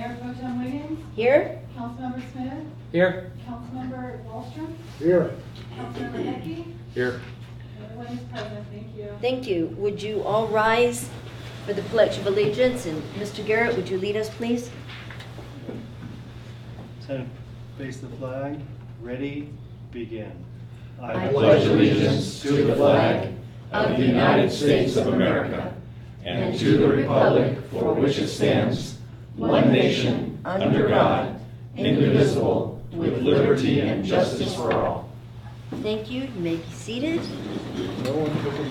Mayor Pro Tem Wiggins, Here? Councilmember Smith, Here. Councilmember Wallstrom, Here. Councilmember Hickey, Here. everyone is present, thank you. Thank you. Would you all rise for the Pledge of Allegiance? And Mr. Garrett, would you lead us, please? Stand, face the flag, ready, begin. I pledge allegiance to the flag of the United States of America and to the republic for which it stands, one nation, under God, indivisible, with liberty and justice for all. Thank you. You may be seated. No one took a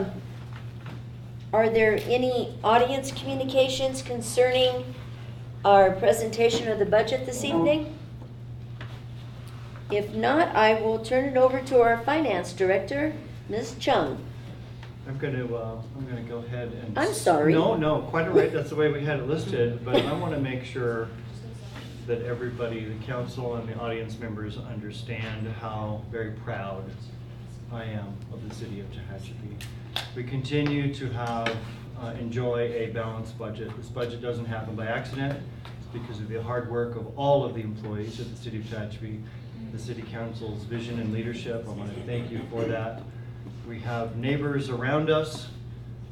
lead. Are there any audience communications concerning our presentation of the budget this evening? If not, I will turn it over to our finance director, Ms. Chung. I'm gonna go ahead and. I'm sorry. No, quite all right, that's the way we had it listed, but I wanna make sure that everybody, the council and the audience members understand how very proud I am of the city of Tehachapi. We continue to have, enjoy a balanced budget. This budget doesn't happen by accident. It's because of the hard work of all of the employees of the city of Tehachapi, the city council's vision and leadership. I want to thank you for that. We have neighbors around us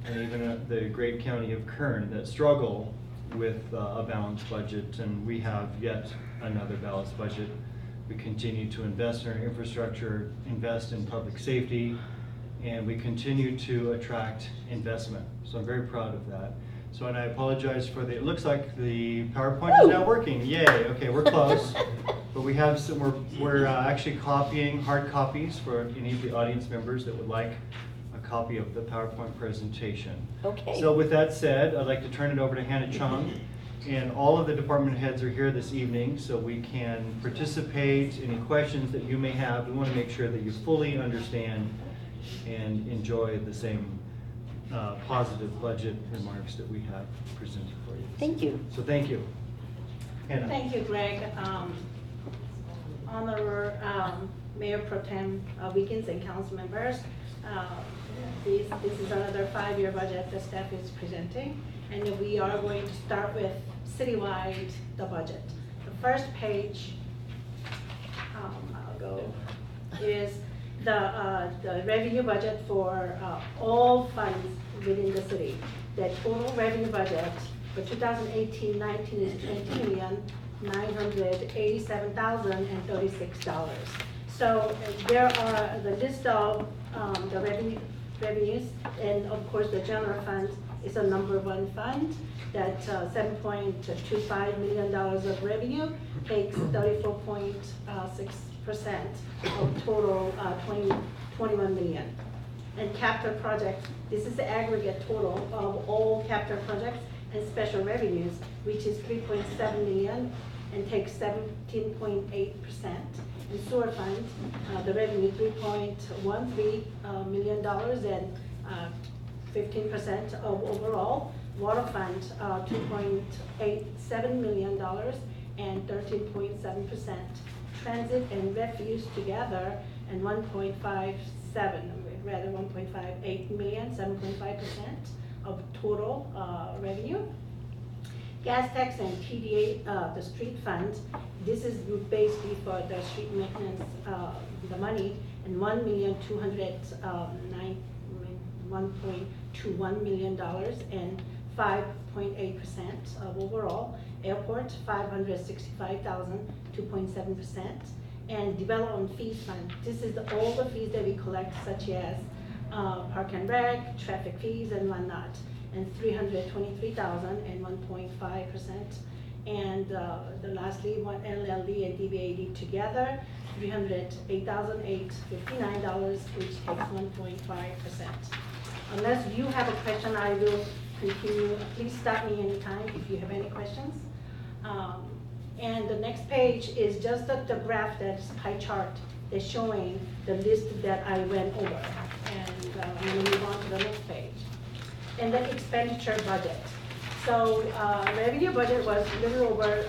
and even the great county of Kern that struggle with a balanced budget, and we have yet another balanced budget. We continue to invest in our infrastructure, invest in public safety, and we continue to attract investment. So I'm very proud of that. So, and I apologize for it looks like the PowerPoint is now working. Yay, okay, we're close. But we have some, we're actually copying hard copies for any of the audience members that would like a copy of the PowerPoint presentation. Okay. So with that said, I'd like to turn it over to Hannah Chung. And all of the department heads are here this evening so we can participate. Any questions that you may have, we want to make sure that you fully understand and enjoy the same positive budget remarks that we have presented for you. Thank you. So thank you. Hannah. Thank you, Greg. Honorable Mayor Pro Tem Wiggins and council members, this is another 5-year budget the staff is presenting, and we are going to start with citywide the budget. The first page, I'll go, is the revenue budget for all funds within the city. The total revenue budget for 2018-19 is $20,987,036. So there are the list of the revenues, and of course the general fund is a number one fund that $7.25 million of revenue takes 34.6% of total 21 million. And capital projects, this is the aggregate total of all capital projects and special revenues, which is 3.7 million and takes 17.8%. And sewer fund, the revenue $3.13 million and 15% of overall. Water fund, $2.87 million and 13.7%. Transit and refuse together and 1.58 million, 7.5% of total revenue. Gas tax and TDA, the street fund, this is basically for the street maintenance, the money, and $1.21 million and 5.8% of overall. Airport, $565,000, 2.7%. And development fees fund, this is all the fees that we collect, such as park and rec, traffic fees and whatnot, and $323,000 and 1.5%. And lastly, one LLD and DBAD together, $308,859, which takes 1.5%. Unless you have a question, I will continue. Please stop me anytime if you have any questions. And the next page is just the graph, that's pie chart that's showing the list that I went over. And I'm going to move on to the next page. And the expenditure budget. So revenue budget was a little over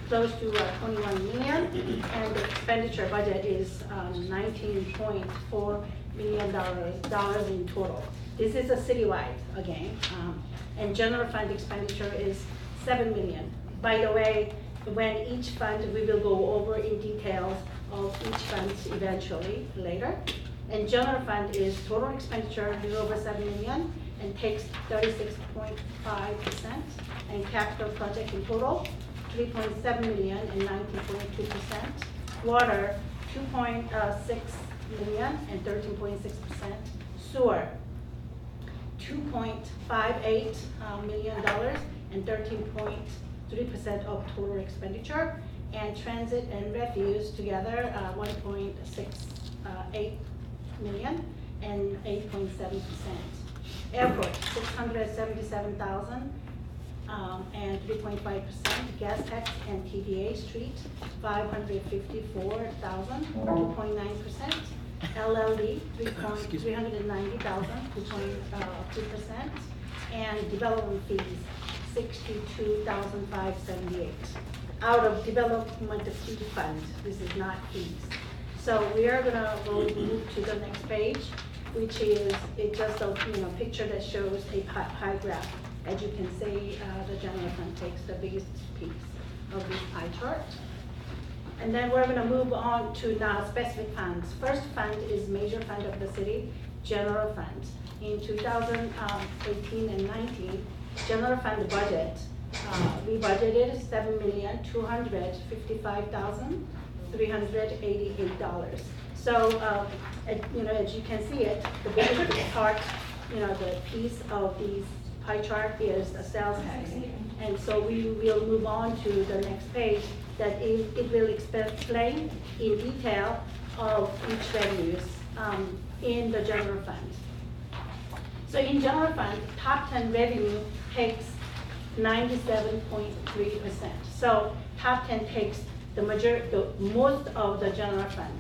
close to 21 million, and the expenditure budget is 19.4 million dollars in total. This is a citywide again, and general fund expenditure is 7 million. By the way, when each fund, we will go over in details of each fund eventually later. And general fund is total expenditure a little over 7 million and takes 36.5%, and capital project in total 3.7 million and 19.2%. Water 2.6 million and 13.6%. Sewer 2.58 million dollars and 13.3% of total expenditure. And transit and refuse together 1.68 million and 8.7%. Airport 677,000 and 3.5%. Gas tax and TVA street 554,000, 2.9%. LLD 390,000, 2.2%. And development fees 62,578 out of development fee fund. This is not fees. So we are gonna move to the next page, which is just a picture that shows a pie graph. As you can see, the general fund takes the biggest piece of this pie chart. And then we're gonna move on to now specific funds. First fund is major fund of the city, general fund. In 2018 and 19, general fund budget, we budgeted $7,255,388. So, as you can see it, the biggest part, the piece of these pie chart is the sales tax. And so we will move on to the next page that it will explain in detail of each revenues in the general fund. So in general fund, top 10 revenue takes 97.3%. So top 10 takes the most of the general fund.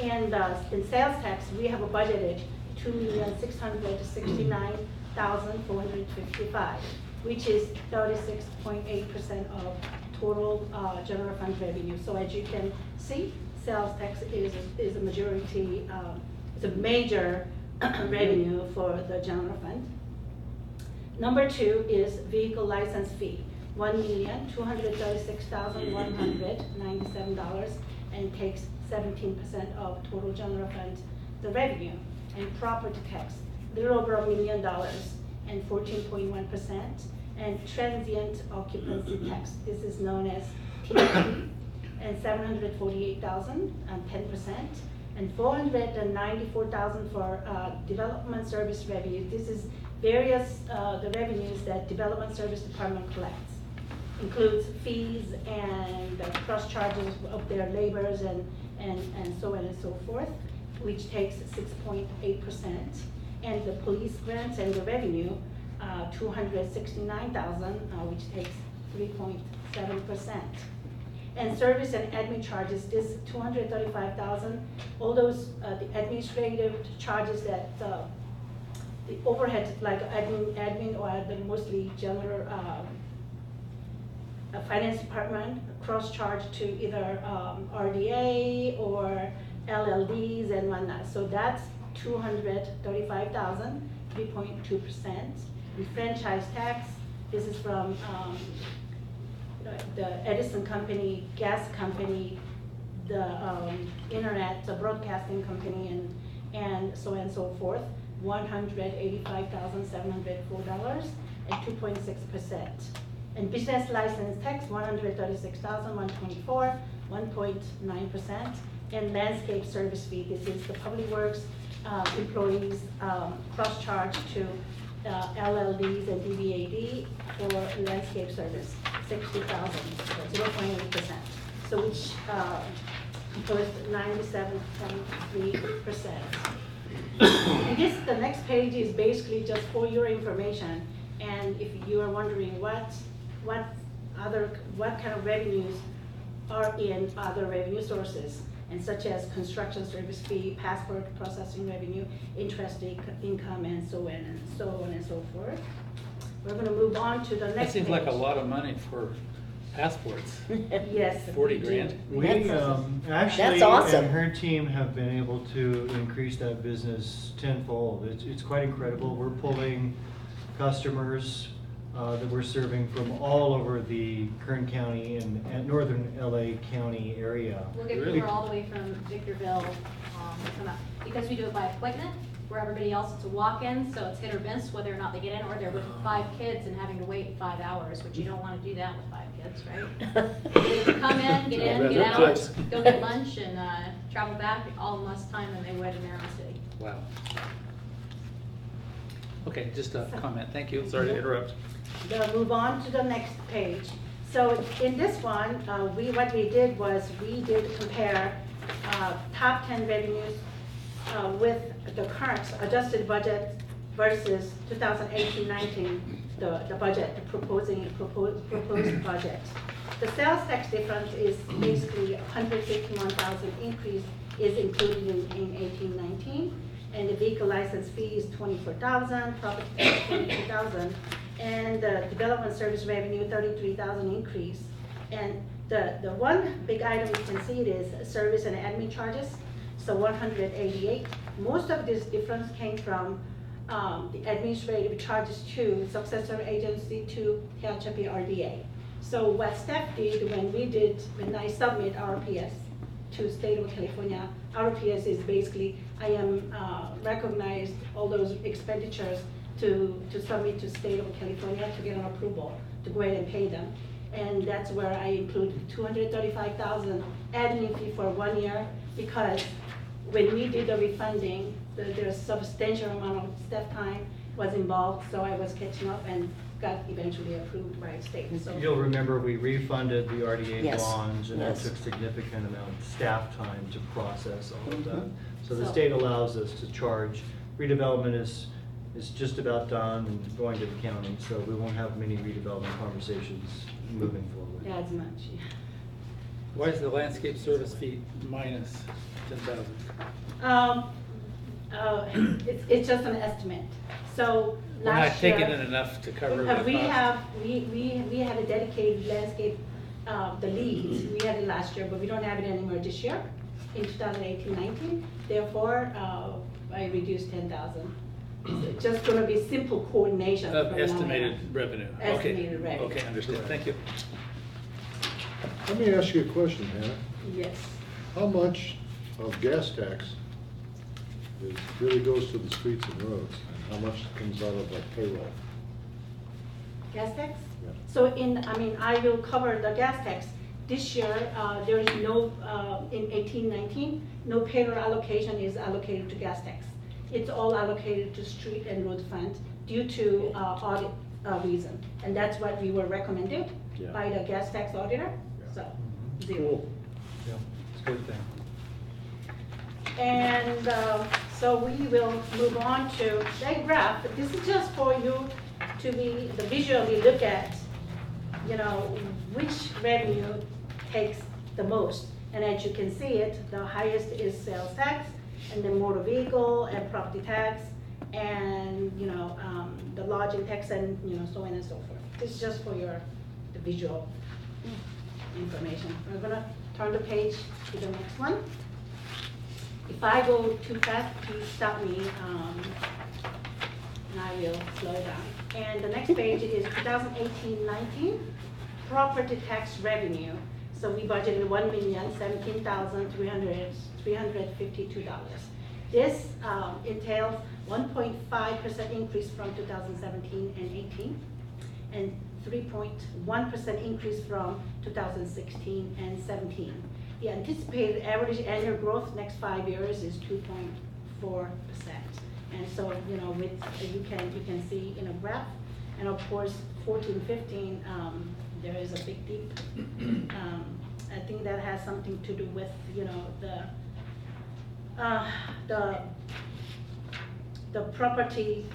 And in sales tax, we have budgeted $2,669,455, which is 36.8% of total general fund revenue. So as you can see, sales tax is a majority, it's a major revenue for the general fund. Number 2 is vehicle license fee, $1,236,197, and takes 17% of total general fund the revenue. And property tax, a little over $1 million and 14.1%. And transient occupancy tax, this is known as Tehachapi, and 748,000 and 10%. And 494,000 for development service revenue. This is various the revenues that development service department collects. Includes fees and cross charges of their labors and so on and so forth, which takes 6.8%. And the police grants and the revenue, 269,000, which takes 3.7%. And service and admin charges, this 235,000. All those the administrative charges that the overhead like admin or the mostly general finance department cross charge to either RDA or LLDs and whatnot. So that's 235,000, 3.2%. And franchise tax, this is from the Edison company, gas company, the internet, the broadcasting company, and so on and so forth. $185,704 and 2.6%. And business license tax, $136,124, 1.9%. And landscape service fee, this is the public works employees cross charge to LLDs and DBAD for landscape service, 60,000, 0.8%. So which composed 97.3%. And the next page is basically just for your information. And if you are wondering what kind of revenues are in other revenue sources, and such as construction service fee, passport processing revenue, interest income, and so on and so forth. We're going to move on to the next That seems page. like a lot of money for passports. Yes. 40 we do. grand? We, actually, That's awesome. and her team have been able to increase that business tenfold. It's quite incredible. We're pulling customers that we're serving from all over the Kern County and northern LA County area. We'll get Really? people all the way from Victorville, to come up. Because we do it by appointment, where everybody else, it's a walk-in, so it's hit or miss whether or not they get in, or they're with 5 kids and having to wait 5 hours, which you don't wanna do that with 5 kids, right? They come in, get in, get out, go get lunch, and, travel back, all in less time than they would in their own city. Wow. Okay, just a comment. Thank you. Sorry to interrupt. We'll move on to the next page. So in this one, what we did was we did compare top 10 revenues with the current adjusted budget versus 2018-19, the budget, the proposed budget. The sales tax difference is basically 151,000 increase is included in 18-19, and the vehicle license fee is 24,000, property tax 22,000, and the development service revenue 33,000 increase. And the one big item you can see it is service and admin charges, so 188. Most of this difference came from the administrative charges to successor agency to Tehachapi RDA. So what staff did when I submit RPS to State of California, RPS is basically, I am recognized all those expenditures to submit to State of California to get an approval to go ahead and pay them. And that's where I include 235,000 admin fee for 1 year, because when we did the refunding, there's substantial amount of staff time was involved, so I was catching up and got eventually approved by state. So You'll remember we refunded the RDA Yes, bonds, and that yes. took significant amount of staff time to process all of that. Mhm. So the So- state allows us to charge. Redevelopment is just about done and going to the county, so we won't have many redevelopment conversations moving forward. as much. Yeah. Why is the landscape service fee minus 10,000? It's just an estimate. So We're not last year. taking in enough to cover the cost. We had a dedicated landscape, the leads, we had it last year, but we don't have it anymore this year, in 2018-19. Therefore, I reduced 10,000. It's just gonna be simple coordination. Of from now on. estimated revenue. Okay. Estimated revenue. Okay, understood. Thank you. Let me ask you a question, Hannah. Yes. How much of gas tax really goes to the streets and roads, and how much comes out of the payroll? Gas tax? Yeah. So I will cover the gas tax. This year, there is no, in 18-19, no payroll allocation is allocated to gas tax. It's all allocated to street and road fund due to audit reason. And that's what we were recommended Yeah. by the gas tax auditor, Yeah. so, zero. Cool. Yeah, it's a good thing. And so we will move on to that graph. This is just for you to visually look at, which revenue takes the most. And as you can see it, the highest is sales tax, and then motor vehicle and property tax, and, the lodging tax, and, so on and so forth. This is just for the visual information. We're gonna turn the page to the next one. If I go too fast, please stop me, and I will slow down. And the next page is 2018-19 property tax revenue. So we budgeted $1,017,352. This entails 1.5% increase from 2017 and 18, and 3.1% increase from 2016 and 17. The anticipated average annual growth next 5 years is 2.4%. And so, you can see in a graph, and of course, 14, 15, there is a big dip. I think that has something to do with, the property,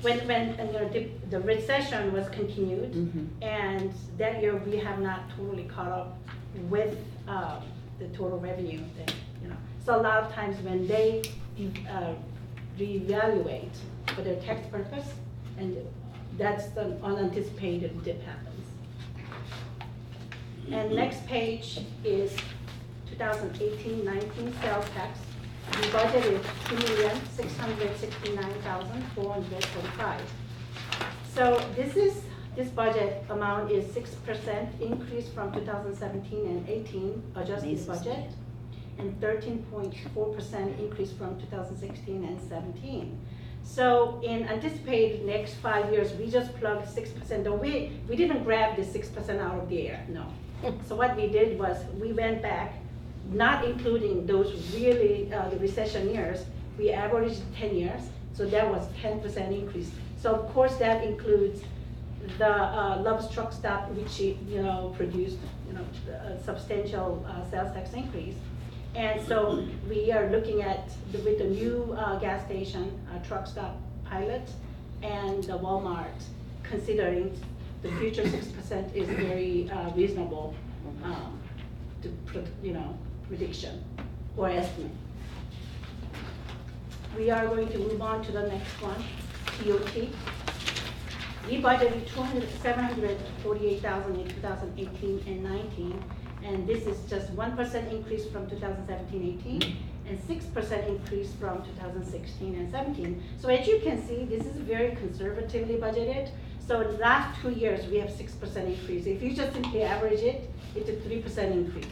when the recession was continued, Mhm. and that year we have not totally caught up with the total revenue. So a lot of times when they reevaluate for their tax purpose, and that's the unanticipated dip happens. And next page is 2018-19 sales tax. The budget is $2,669,445. So this budget amount is 6% increase from 2017 and 18 adjusted Amazing. budget, and 13.4% increase from 2016 and 17. So in anticipated next 5 years, we just plugged 6%. Though we didn't grab the 6% out of the air, no. So what we did was we went back, not including those really the recession years. We averaged 10 years, so that was 10% increase. So of course that includes the Love's Truck Stop, which produced a substantial sales tax increase. And so we are looking at with the new gas station, truck stop pilot, and the Walmart, considering the future 6% is very reasonable prediction or estimate. We are going to move on to the next one, TOT. We budgeted $748,000 in 2018 and 19. And this is just 1% increase from 2017-18 and 6% increase from 2016 and 17. So as you can see, this is very conservatively budgeted. So in the last 2 years, we have 6% increase. If you just simply average it, it's a 3% increase.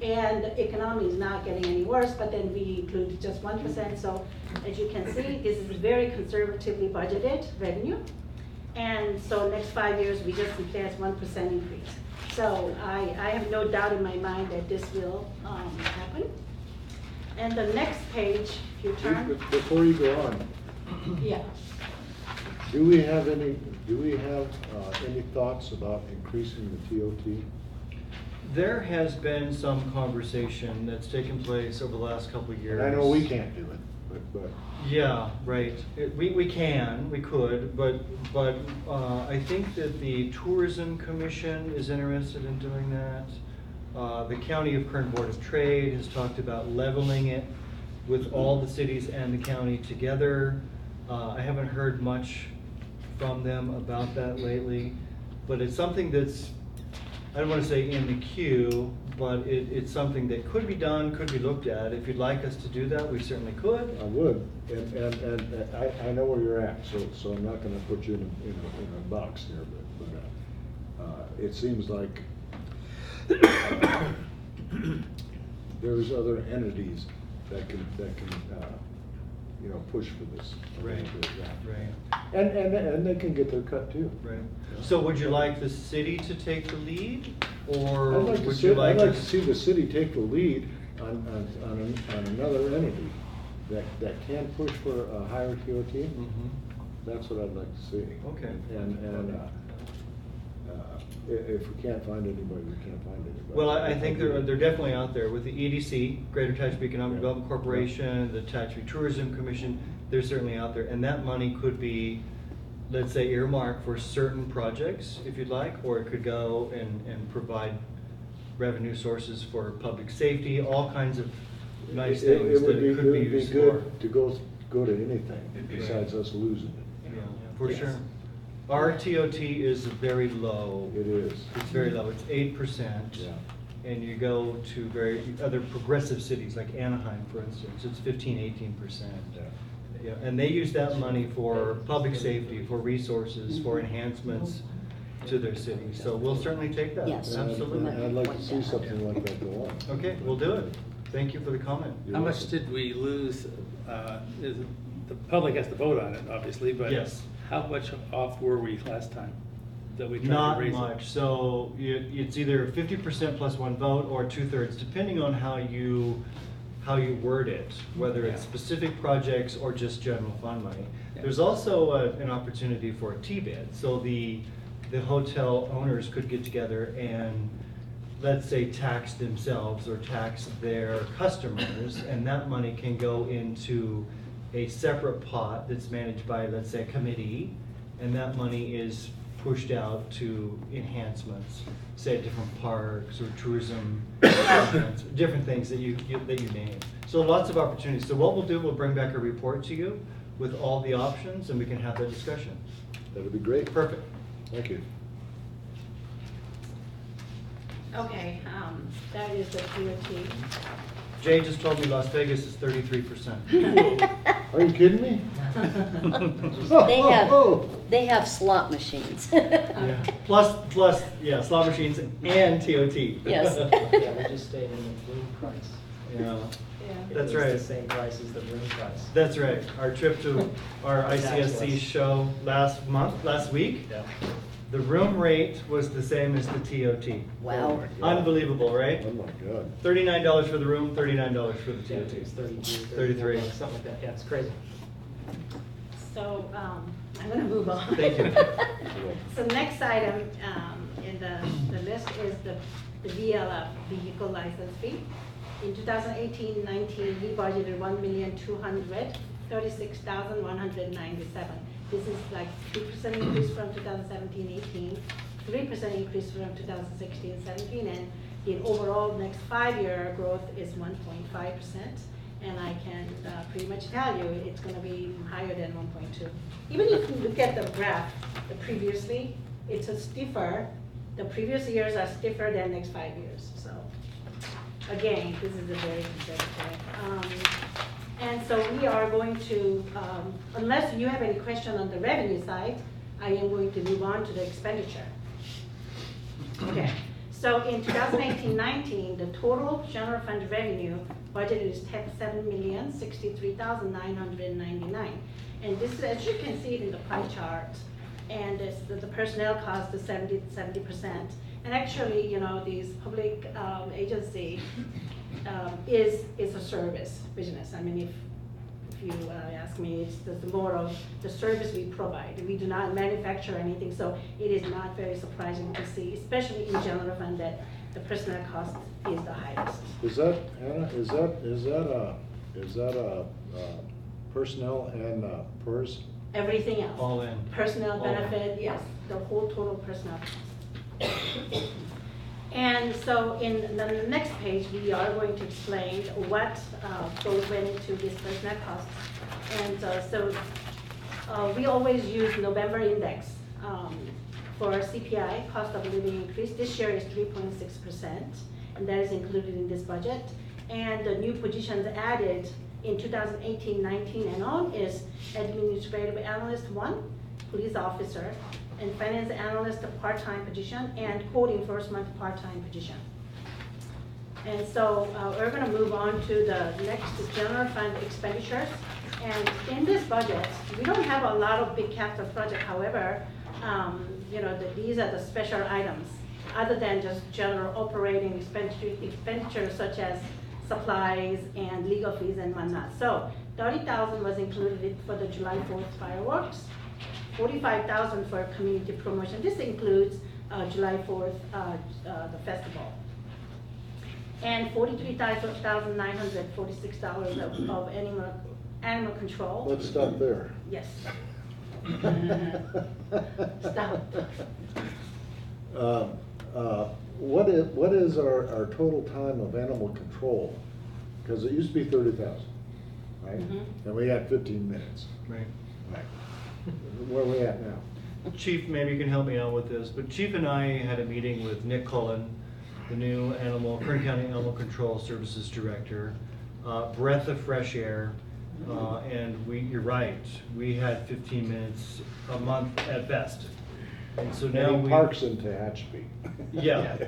And the economy is not getting any worse, but then we include just 1%. So as you can see, this is very conservatively budgeted revenue. And so next 5 years, we just simply has 1% increase. So I have no doubt in my mind that this will happen. And the next page, if you turn. Before you go on, Yeah. do we have any thoughts about increasing the TOT? There has been some conversation that's taken place over the last couple of years. And I know we can't do it, but. Yeah, right. We could, but I think that the Tourism Commission is interested in doing that. The County of Kern Board of Trade has talked about leveling it with all the cities and the county together. I haven't heard much from them about that lately, but it's something that's, I don't want to say in the queue, but it's something that could be done, could be looked at. If you'd like us to do that, we certainly could. I would, and I know where you're at, so I'm not gonna put you in a box here, but it seems like there's other entities that can push for this. Right. Right. And they can get their cut too. Right. So would you like the city to take the lead, or I'd like would you like to us? see the city take the lead on another entity that can push for a higher TOT. Mhm. That's what I'd like to see. Okay. And if we can't find anybody, we can't find anybody. Well, I think they're definitely out there with the EDC, Greater Tehachapi Economic Yeah. Development Corporation, the Tehachapi Tourism Commission. They're certainly out there, and that money could be, let's say, earmarked for certain projects, if you'd like, or it could go and provide revenue sources for public safety, all kinds of nice things that it could be used for. It would be good to go to anything besides us losing it. Yeah, for Yes. sure. Our TOT is very low. It is. It's very low. It's 8%. Yeah. And you go to other progressive cities like Anaheim, for instance, it's 15–18%. Yeah, and they use that money for public safety, for resources, for enhancements to their city. So we'll certainly take that. Yes. Absolutely. I'd like to see something like that go on. Okay, we'll do it. Thank you for the comment. You're How much welcome. did we lose? The public has to vote on it, obviously, but Yes. how much off were we last time that we tried to Not raise it? much. So it's either 50% plus one vote or 2/3, depending on how you word it, whether it's Yeah. specific projects or just general fund money. Yeah. There's also an opportunity for a T-bid. So the hotel owners could get together and, let's say, tax themselves or tax their customers, and that money can go into a separate pot that's managed by, let's say, a committee, and that money is pushed out to enhancements, say at different parks or tourism, events, different things that you name. So lots of opportunities. So what we'll do, we'll bring back a report to you with all the options, and we can have that discussion. That'd be great. Perfect. Thank you. Okay, that is the TOT. Jay just told me Las Vegas is 33%. Are you kidding me? They have slot machines. Yeah. Plus, yeah, slot machines and TOT. Yes. Yeah, we just stayed in the room price. Yeah, Yeah. That's It was right. the same price as the room price. that's right. Our trip to our ICSC show last week, Yeah. the room rate was the same as the TOT. Wow. Unbelievable, right? Oh, my God. $39 for the room, $39 for the Yeah, it was TOT. 32, 33. 34, something like that. Yeah, it's crazy. So, I'm gonna move on. Thank you. So next item, in the list is the VLF, vehicle license fee. In 2018-19, we budgeted 1,236,197. This is like 3% increase from 2017-18, 3% increase from 2016-17, and the overall next 5-year growth is 1.5%. And I can pretty much tell you it's going to be higher than 1.2. Even if you look at the graph, the previously, it's a stiffer. The previous years are stiffer than next 5 years. So again, this is a very conservative. And so we are going to, unless you have any question on the revenue side, I am going to move on to the expenditure. Okay. So in 2018-19, the total general fund revenue budget is $7,063,999. And this is, as you can see it in the pie chart, and the personnel cost is 70%. And actually, you know, these public agency is a service business. I mean, if you ask me, it's the more of the service we provide. We do not manufacture anything, so it is not very surprising to see, especially in general fund, that the personnel cost is the highest. Is that, Anna, is that a personnel and PERS? Everything else. All in. Personnel All in. benefit, yes, the whole total personnel. And so in the next page, we are going to explain what went into this personnel cost. And we always use November index for CPI, cost of living increase. This year is 3.6%, and that is included in this budget. And the new positions added in 2018-19 and on is administrative analyst 1, police officer, and finance analyst, a part-time position, and code enforcement part-time position. And so we're going to move on to the next general fund expenditures. And in this budget, we don't have a lot of big capital projects. However, you know, these are the special items, other than just general operating expenditures such as supplies and legal fees and whatnot. So $30,000 was included for the July 4th fireworks. $45,000 for community promotion. This includes July 4th, the festival. And $43,946 of animal control. Let's stop there. Yes. Stop. What is our total time of animal control? Because it used to be 30,000, right? Mhm. And we had 15 minutes. Right. Right. Where are we at now? Chief, maybe you can help me out with this, but Chief and I had a meeting with Nick Cullen, the new Kern County Animal Control Services Director, breath of fresh air, and you're right, we had 15 minutes a month at best. And so now Any we. parks in Tehachapi? Yeah,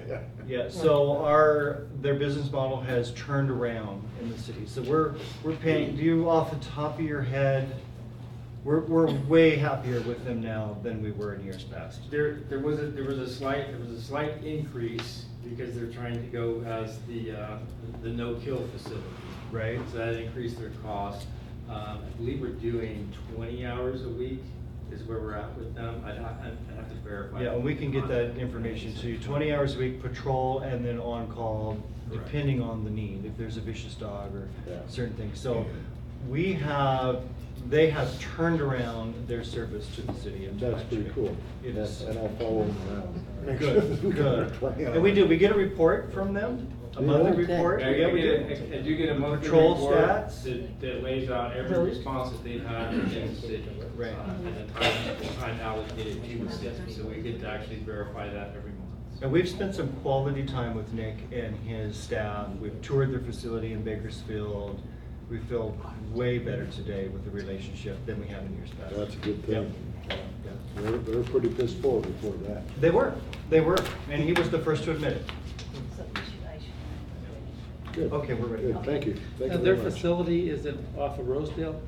yeah, so their business model has turned around in the city. So we're paying, do you off the top of your head, we're way happier with them now than we were in years past. There was a slight increase because they're trying to go as the no-kill facility. Right. So that increased their cost. I believe we're doing 20 hours a week is where we're at with them. I'd have to verify. Yeah, and we can get that information to you. 20 hours a week patrol and then on call, Correct. depending on the need, if there's a vicious dog or Yeah. certain things. So they have turned around their service to the city of That's pretty Tehachapi. cool. It Yes, is. and I'll follow them around. Make Good, sure we good. got 20 And we hours. do, we get a report from them, a Yeah. monthly Okay. report. I Yeah, we do. do get a monthly Patrol report stats. that lays out every response that they've had within the city. Right. And the time allocated to the city, so we get to actually verify that every month. And we've spent some quality time with Nick and his staff. We've toured their facility in Bakersfield. We feel way better today with the relationship than we have in years past. That's a good thing. Yep. Yeah. They were pretty pissed forward before that. They were, and he was the first to admit it. Good. Okay, we're ready. Good, thank you. Thank you And their very much. facility is in, off of Rosedale?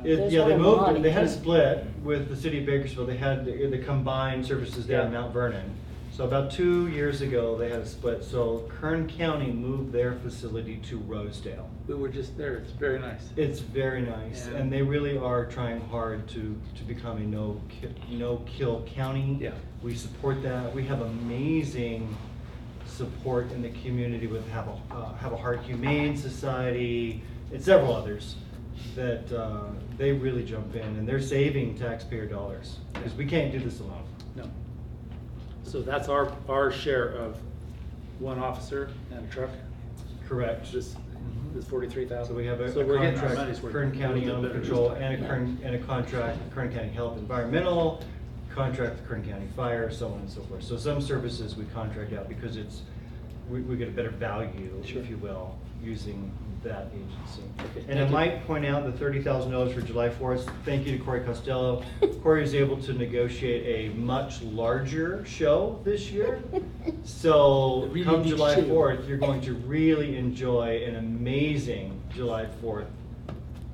There's Yeah, one they in moved, Lonnie, they had a too. split with the city of Bakersfield. They had the combined services there in Yeah. Mount Vernon. So about 2 years ago, they had a split. So Kern County moved their facility to Rosedale. We were just there, it's very nice. It's very nice, Yeah. and they really are trying hard to become a no-kill county. Yeah. We support that. We have amazing support in the community with Have a Heart Humane Society and several others that they really jump in, and they're saving taxpayer dollars because we can't do this alone. No. So that's our share of one officer and a truck, Correct. this 43,000. So we have a So we're getting our contract, money's worth. Kern County A little Animal bit better Control, this and time. a contract, Kern County Health Environmental, contract with Kern County Fire, so on and so forth. So some services we contract out because we get a better value, Sure. if you will, using that agency. Okay, And I thank you. might point out the $30,000 for July 4th. Thank you to Corey Costello. Corey was able to negotiate a much larger show this year. So The really come big July show. 4th, you're going to really enjoy an amazing July 4th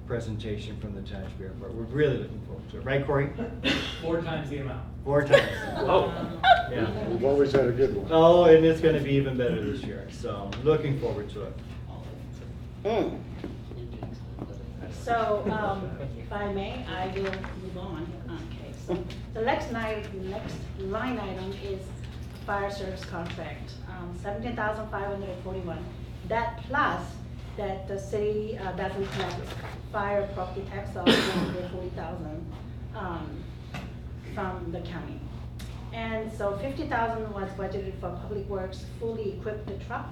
presentation from the Tehachapi Airport. We're really looking forward to it. Right, Corey? 4 times the amount. 4 times. Oh. Yeah. We've always had a good one. Oh, and it's gonna be even better this year, so looking forward to it. Mm. So, if I may, I will move on. Okay, so the next line item is fire service contract, 17,541. That plus that the city doesn't collect fire property tax of 140,000 from the county. And so 50,000 was budgeted for public works fully equipped truck,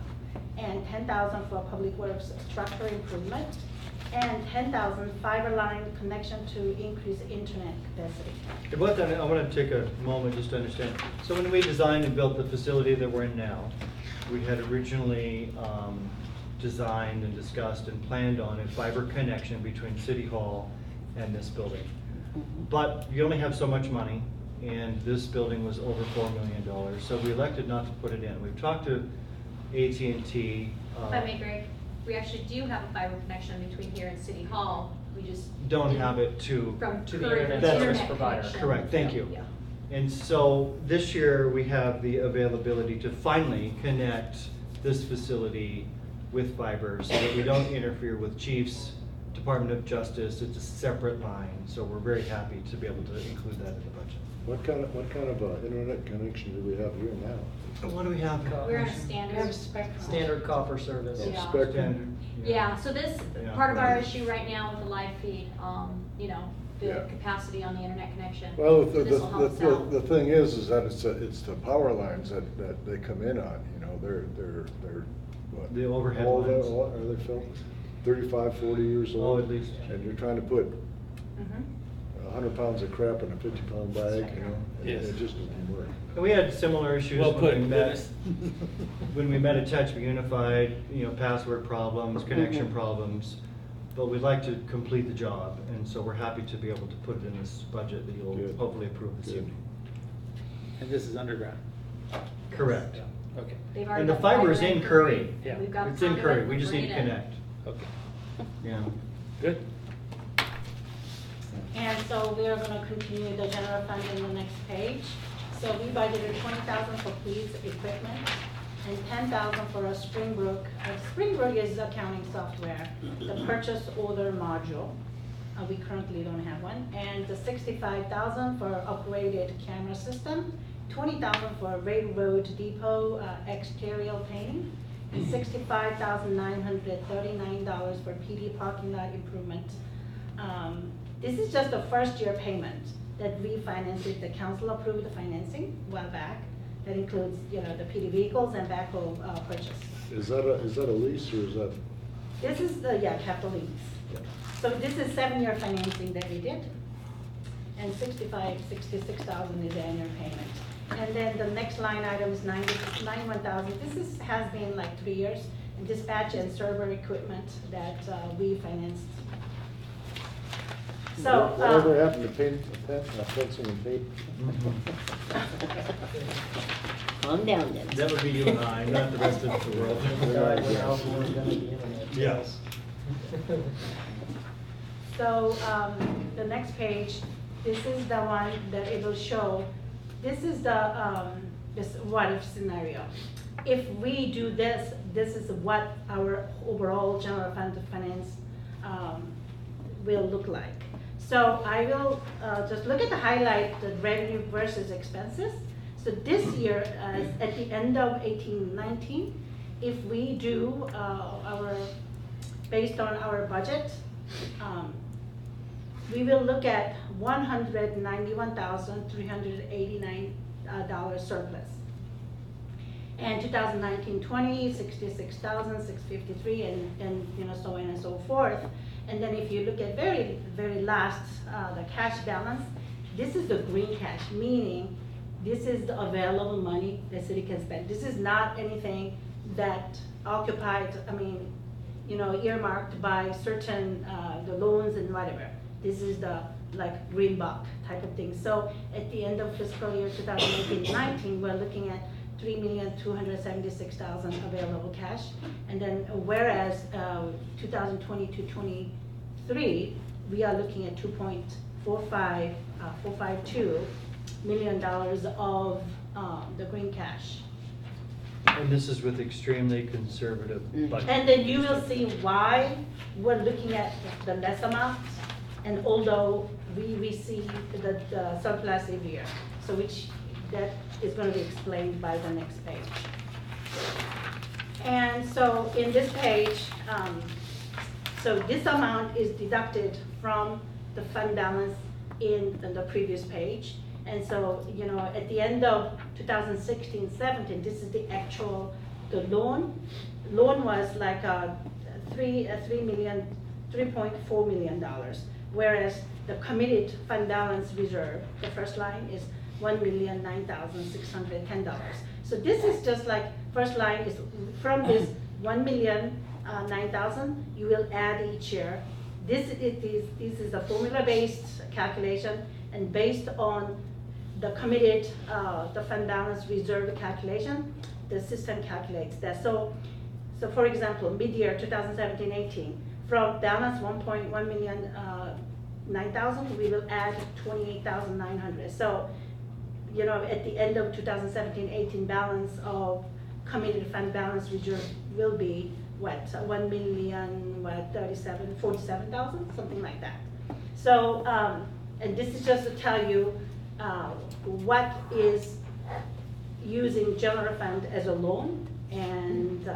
and 10,000 for public works structure improvement, and 10,000 fiber line connection to increase internet capacity. And what that, I want to take a moment just to understand. So when we designed and built the facility that we're in now, we had originally designed and discussed and planned on a fiber connection between City Hall and this building. But you only have so much money, and this building was over $4 million, so we elected not to put it in. We've talked to AT&T. If I may, Greg, we actually do have a fiber connection between here and City Hall, we just. Don't didn't- have it From To the current internet service internet provider. connection. Correct, thank you. Yeah. And so this year, we have the availability to finally connect this facility with fiber so that we don't interfere with Chiefs, Department of Justice. It's a separate line, so we're very happy to be able to include that in the budget. What kind of internet connection do we have here now? What do we have? We're on a We have standard. spectrum. Standard copper service. Oh, Yeah. Spectrum? Yeah, so this, Yeah. part of our issue right now with the live feed, the Yeah. capacity on the internet connection. Well, So this will help us out. the thing is that it's the power lines that they come in on, you know, they're what? The overhead All lines. what are they, Phil? 35, 40 years Oh, old? at least. And you're trying to put Mhm. 100 pounds of crap in a 50-pound bag, you know? and Yes. It just doesn't work. And we had similar issues Well put, when we met, Dennis. when we met at Tehachapi Unified, password problems, connection problems. But we'd like to complete the job, and so we're happy to be able to put it in this budget that you'll Good. hopefully approve this Good. evening. And this is underground? Correct. Okay, They've already And the got fiber is fiber in Curry. Yeah. We've got It's in conduit, Curry, we just bring need to it in. connect. okay, Yeah. good. And so we are gonna continue the general fund in the next page. So we budgeted 20,000 for police equipment and 10,000 for a Springbrook. Springbrook is accounting software, the purchase order module. We currently don't have one. And the 65,000 for upgraded camera system, 20,000 for railroad depot exterior painting, and $65,939 for PD parking lot improvement. This is just the first year payment that we financed it. The council approved the financing a while back. That includes, the PD vehicles and backhoe purchase. Is that a lease or is that? This is the, capital lease. So this is 7-year financing that we did. And 66,000 is the annual payment. And then the next line item is 91,000. This has been like 3 years. Dispatch and server equipment that we financed. So. Whatever happened to pencil and paper? Calm down, then. That would be you and I, not the rest of the world. Died when Alvin was gonna be internet. Yes. So the next page, this is the one that it will show. This is the this what if scenario. If we do this, this is what our overall general fund finance will look like. So I will just look at the highlight, the revenue versus expenses. So this year, at the end of 18-19, if we do based on our budget, we will look at $191,389 surplus. And 2019-20, 66,653, and so on and so forth. And then if you look at very last, the cash balance, this is the green cash, meaning this is the available money the city can spend. This is not anything that occupied, earmarked by certain the loans and whatever. This is the like green buck type of thing. So at the end of fiscal year 2018-19, we're looking at $3,276,000 available cash, and then whereas 2020-23, we are looking at $452 million of the green cash. And this is with extremely conservative budget. And then you will see why we're looking at the less amount, and although we receive the surplus every year, so that is going to be explained by the next page. And so in this page, so this amount is deducted from the fund balance in the previous page. And so, at the end of 2016-17, this is the actual, the loan. Loan was like $3.4 million, whereas the committed fund balance reserve, the first line is $1,009,610. So this is just like, first line is from this $1,009,000, you will add each year. This is a formula-based calculation, and based on the committed, the fund balance reserve calculation, the system calculates that. So for example, mid-year 2017-18, from balance 1,109,000, we will add 28,900. So, at the end of 2017-18, balance of committed fund balance reserve will be what, 1,047,000, something like that. So, and this is just to tell you what is using general fund as a loan, and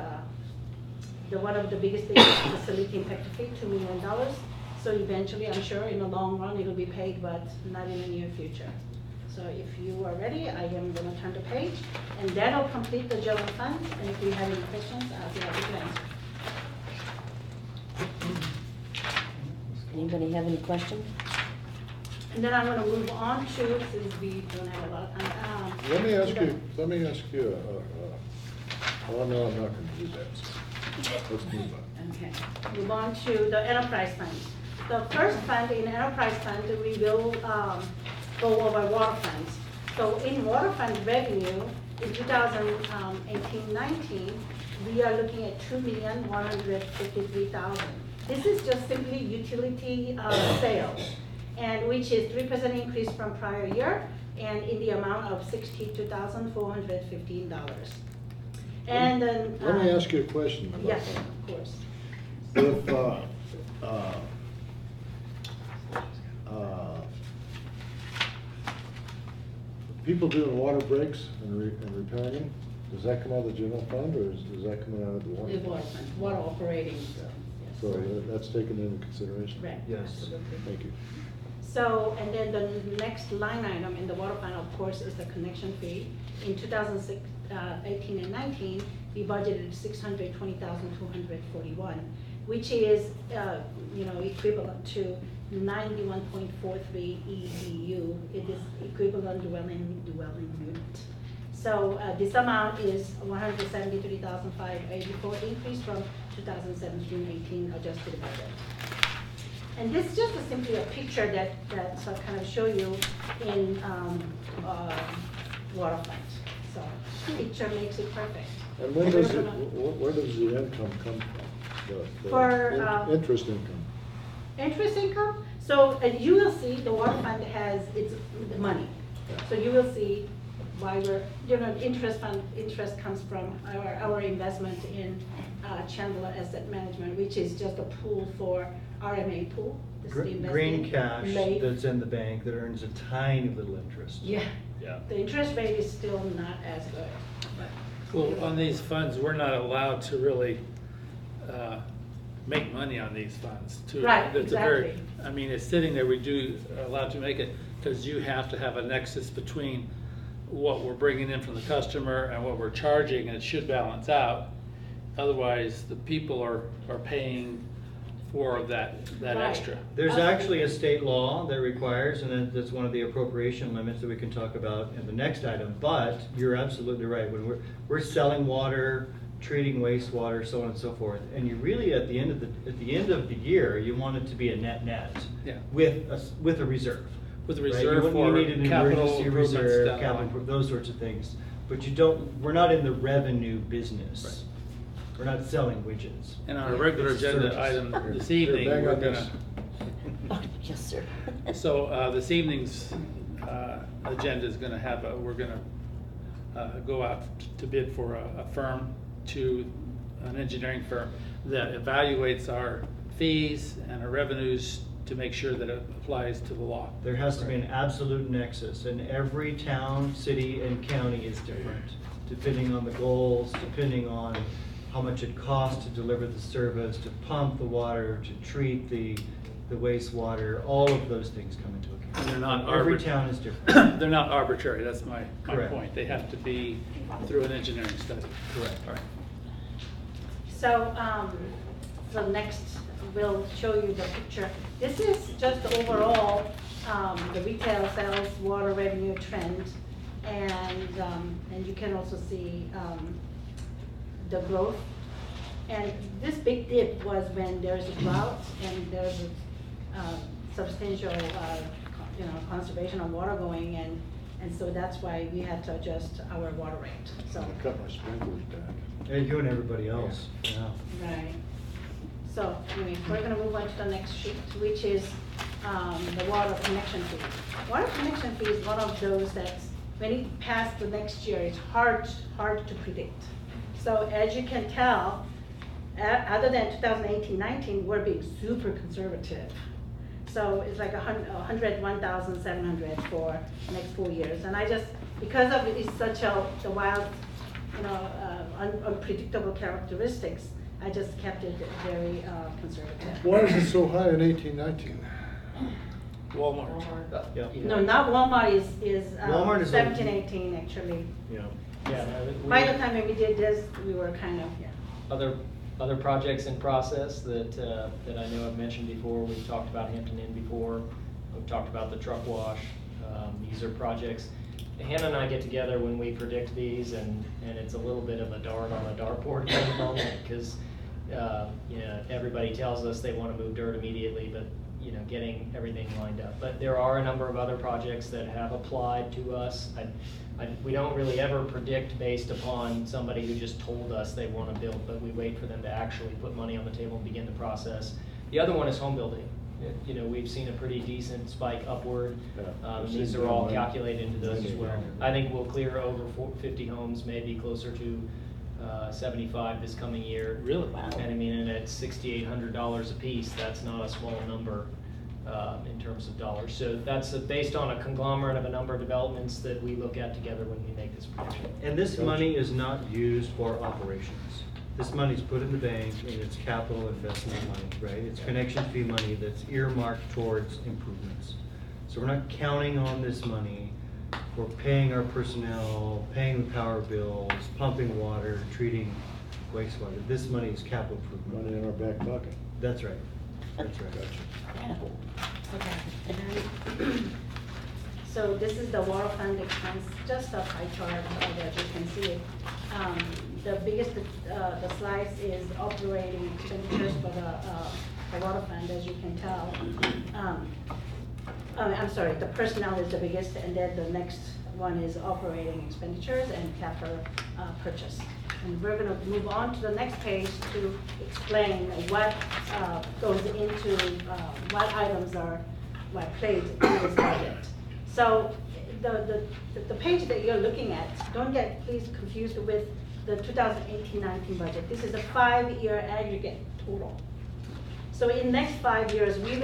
one of the biggest things is facility impact fee, $2 million. So eventually, I'm sure in the long run, it will be paid, but not in the near future. So if you are ready, I am going to turn the page, and that'll complete the general fund. And if you have any questions, I'll be happy to answer. Anybody have any questions? And then I'm going to move on to, since we don't have a lot of time. Let me ask you, oh no, I'm not gonna do that. Let's move on. Okay, move on to the enterprise fund. The first fund, in enterprise fund, we will go over water funds. So in water fund revenue, in 2018-19, we are looking at $2,153,000. This is just simply utility sales, and which is 3% increase from prior year, and in the amount of $62,415. And then Let me ask you a question about yes, that. of course. If, people doing water breaks and repairing them, does that come out of the general fund, or does that come out of the water? The water fund, water operating. Yeah. So that's taken into consideration? Right. Yes. Absolutely. Thank you. So, and then the next line item in the water fund, of course, is the connection fee. In 2018 and 19, we budgeted $620,241, which is, equivalent to 91.43 EBU it is equivalent dwelling unit. So this amount is 173,584 increase from 2017-18 adjusted budget. And this is just simply a picture that kind of show you in water fund. So picture makes it perfect. And when does it, where does the income come from? The For, interest income? Interest income, so you will see the water fund has its the money. So you will see why interest comes from our investment in Chandler Asset Management, which is just a pool for RMA pool. This is the Green investing cash rate. that's in the bank that earns a tiny little interest. Yeah, Yeah. the interest rate is still not as good. but- Well, on these funds, we're not allowed to really make money on these funds too. Right, It's a very- exactly. I mean, it's sitting there, we do allowed to make it, because you have to have a nexus between what we're bringing in from the customer and what we're charging, and it should balance out. Otherwise, the people are paying for that Right. extra. There's actually a state law that requires, and that's one of the appropriation limits that we can talk about in the next item, but you're absolutely right. When we're selling water, treating wastewater, so on and so forth, and you really, at the end of the year, you want it to be a net Yeah. with a reserve. With a Right? reserve You for need an capital emergency improvements reserve, down the capital, line. those sorts of things. But we're not in the revenue business. We're not selling widgets. And on a regular It's a agenda service. item this evening, bang we're on this. gonna, Yes, sir. so this evening's agenda is gonna have, we're gonna go out to bid for a firm, an engineering firm that evaluates our fees and our revenues to make sure that it applies to the law. There has to be an absolute nexus, and every town, city, and county is different, depending on the goals, depending on how much it costs to deliver the service, to pump the water, to treat the wastewater, all of those things come into account. And they're not Every arbit- town is different. They're not arbitrary, that's my Correct. point. They have to be through an engineering study. Correct. All right. So, so next we'll show you the picture. This is just the overall, the retail sales, water revenue trend. And you can also see the growth. And this big dip was when there's a drought and there's a substantial, conservation of water going, and so that's why we had to adjust our water rate, so. I cut my sprinklers back. And you and everybody else, yeah. Right. So, anyway, we're gonna move on to the next sheet, which is the water connection fee. Water connection fee is one of those that, when it passes the next year, it's hard to predict. So as you can tell, other than 2018-19, we're being super conservative. So it's like 101,700 for next 4 years. And I just, because of it's such the wild, unpredictable characteristics, I just kept it very conservative. Why is it so high in 18-19? Walmart. Yeah. No, not Walmart is Walmart is 17-18 actually. Yeah. Yeah, no, By the time when we did this, we were kind of, other projects in process that I know I've mentioned before. We've talked about Hampton Inn before. We've talked about the truck wash. These are projects. Hannah and I get together when we predict these, and it's a little bit of a dart on a dartboard at the moment, because everybody tells us they want to move dirt immediately, but getting everything lined up. But there are a number of other projects that have applied to us. We don't really ever predict based upon somebody who just told us they want to build, but we wait for them to actually put money on the table and begin the process. The other one is home building. We've seen a pretty decent spike upward. These are all calculated into those as well. I think we'll clear over 50 homes, maybe closer to 75 this coming year. Really? Wow. And I mean, and at $6,800 a piece, that's not a small number in terms of dollars. So that's based on a conglomerate of a number of developments that we look at together when we make this prediction. And this money is not used for operations. This money's put in the bank, and it's capital investment money, right? It's connection fee money that's earmarked towards improvements. So we're not counting on this money for paying our personnel, paying the power bills, pumping water, treating wastewater. This money is capital improvement. Money in our back pocket. That's right. That's right. Gotcha. okay. So this is the water fund expense, just a pie chart that you can see it. The biggest, the slice is operating expenditures for the water fund, as you can tell. I'm sorry, the personnel is the biggest, and then the next one is operating expenditures and capital purchase. And we're gonna move on to the next page to explain what goes into, what items are, what played in this budget. So the page that you're looking at, don't get please confused with the 2018-19 budget. This is a 5-year aggregate total. So in next 5 years, we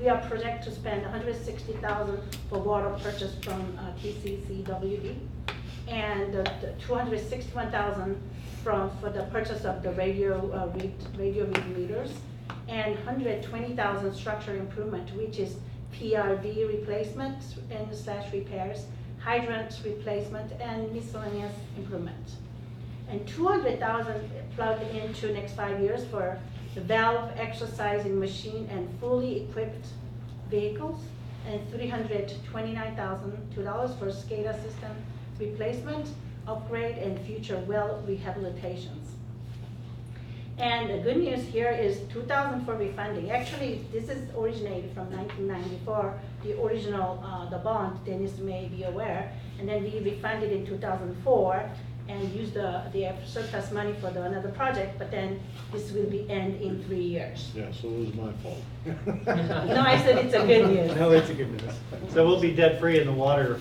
are projected to spend $160,000 for water purchase from TCCWD, and the $261,000 for the purchase of the radio read meters, and $120,000 structure improvement, which is PRV replacement and / repairs, hydrant replacement, and miscellaneous improvement. And $200,000 plugged into next 5 years for the valve exercising machine and fully equipped vehicles, and $329,002 for SCADA system replacement, upgrade, and future well rehabilitations. And the good news here is $2,000 for refunding. Actually, this is originated from 1994, the original, the bond, Dennis may be aware, and then we refunded in 2004 and used the surplus money for another project, but then this will be end in 3 years. Yeah, so it was my fault. No, I said it's a good news. No, it's a good news. So we'll be debt-free in the water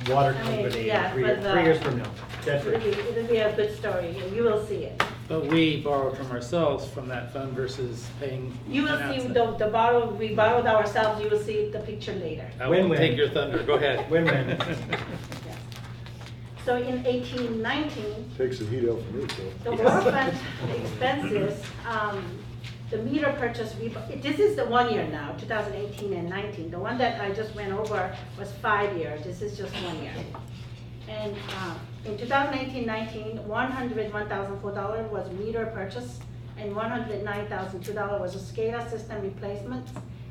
company yeah, in 3 but years, the- 3 years from now. Debt-free. It'll be a good story, and you will see it. But we borrowed from ourselves from that fund versus paying. You will an see outside. we borrowed ourselves, you will see the picture later. I won't Win-win. take your thunder, go ahead. Win-win. Yes. So in 18-19, Takes the heat off of me, so. the water fund expenses, the meter purchase, this is the 1 year now, 2018 and 19. The one that I just went over was 5 years, this is just 1 year. And in 2018-19, $101,004 was meter purchase, and $109,002 was a SCADA system replacement,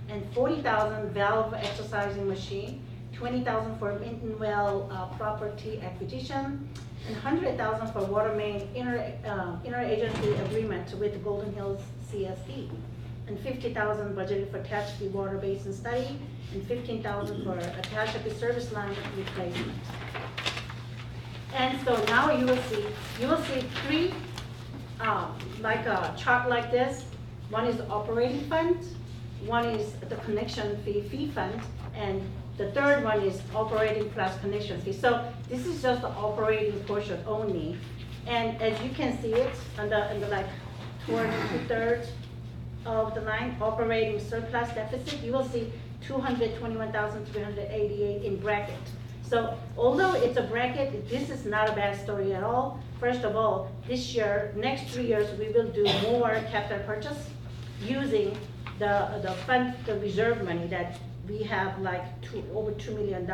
and $40,000 valve exercising machine, $20,000 for Minton Well property acquisition, and $100,000 for water main interagency agreement with Golden Hills CSE, and $50,000 budgeted for Tehachapi water basin study, and $15,000 for a Tehachapi service line replacement. And so now you will see three, like a chart like this. One is the operating fund, one is the connection fee fund, and the third one is operating plus connection fee. So this is just the operating portion only. And as you can see it on the like towards 2/3 of the line, operating surplus deficit, you will see 221,388 in bracket. So although it's a bracket, this is not a bad story at all. First of all, this year, next 3 years, we will do more capital purchase using the fund, the reserve money that we have, like over $2 million,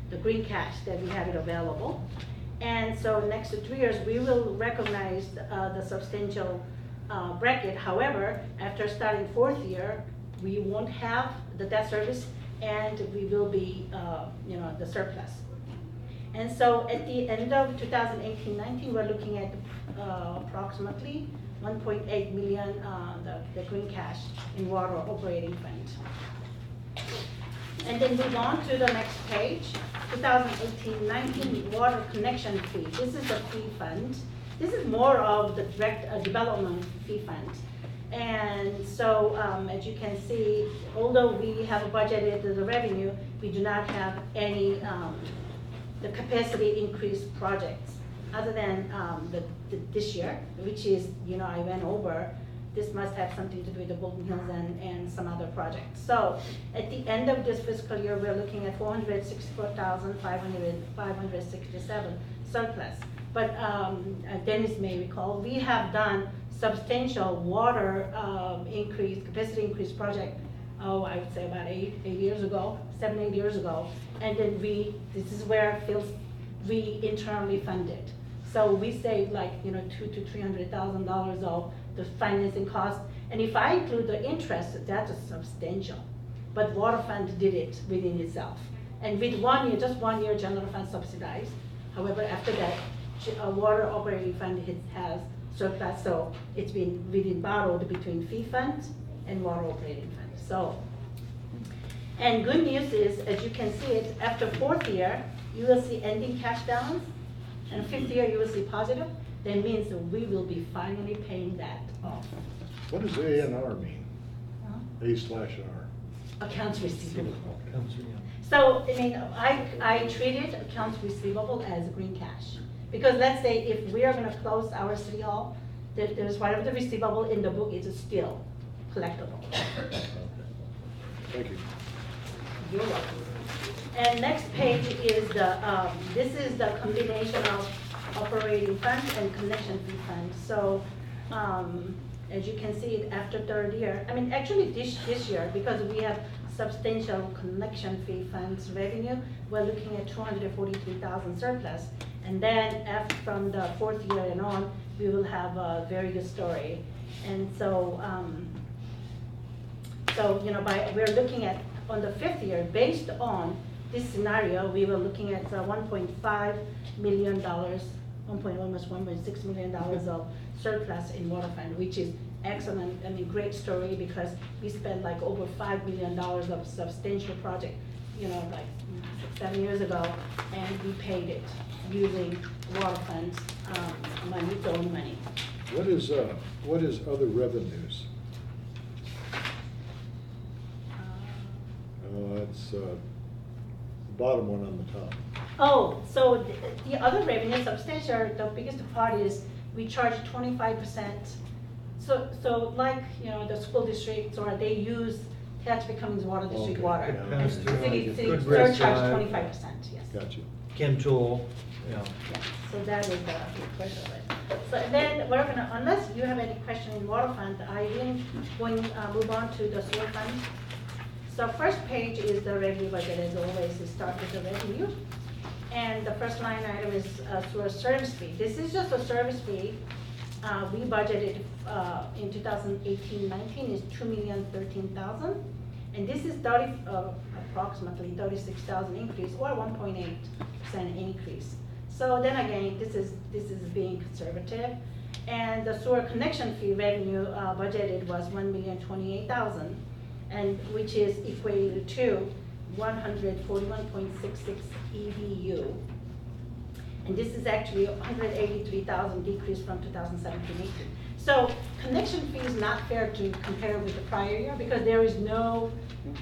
the green cash that we have it available. And so next 3 years, we will recognize the substantial bracket. However, after starting 4th year, we won't have the debt service, and we will be, the surplus. And so at the end of 2018-19, we're looking at approximately 1.8 million, the green cash in water operating fund. And then move on to the next page, 2018-19 water connection fee. This is the fee fund. This is more of the direct development fee fund. And so, as you can see, although we have budgeted the revenue, we do not have any the capacity increase projects other than this year, which is, I went over. This must have something to do with the Golden Hills and some other projects. So at the end of this fiscal year, we're looking at 464,567 surplus. But Dennis may recall, we have done substantial water capacity increase project, I would say about 7, 8 years ago. And then this is where we internally funded. So we saved like, $200,000 to $300,000 of the financing cost. And if I include the interest, that's substantial. But water fund did it within itself. And with 1 year, just 1 year general fund subsidized. However, after that, water operating fund has surplus, so it's been borrowed between fee fund and water operating fund. So, and good news is, as you can see it, after 4th year, you will see ending cash balance, and 5th year you will see positive. That means that we will be finally paying that off. What does A&R mean? Huh? A/R. Accounts receivable. Comes from you. So, I mean, I treated accounts receivable as green cash. Because let's say if we are gonna close our city hall, there's whatever the receivable in the book is still collectible. Thank you. You're welcome. And next page is the, this is the combination of operating fund and connection fee fund. So, as you can see, after 3rd year, I mean, actually this year, because we have substantial connection fee funds revenue, we're looking at 243,000 surplus. And then from the 4th year and on, we will have a very good story. And so, you know, we're looking at, on the 5th year, based on this scenario, we were looking at $1.5 million, almost $1.6 million of surplus in water fund, which is excellent. I mean, great story, because we spent like over $5 million of substantial project, you know, like 6-7 years ago, and we paid it using water funds money, its own money. What is other revenues? It's the bottom one on the top. Oh, so the other revenue substantial, the biggest part is we charge 25%. So like, you know, the school districts, or they use Tehachapi Cummings Water District Okay, water. yeah. Pass through, City good surcharge restaurant. 25%, yes. Gotcha. Chem tool, yeah. Yeah, so that is the question of it. So then we're gonna, unless you have any question in water fund, I will going move on to the sewer fund. So first page is the revenue budget, as always. We start with the revenue. And the first line item is sewer service fee. This is just a service fee. We budgeted in 2018-19 is $2,013,000. And this is approximately 36,000 increase, or 1.8% increase. So then again, this is being conservative. And the sewer connection fee revenue budgeted was $1,028,000, and which is equated to 141.66 EBU. And this is actually 183,000 decrease from 2017-18. So connection fee is not fair to compare with the prior year, because there is no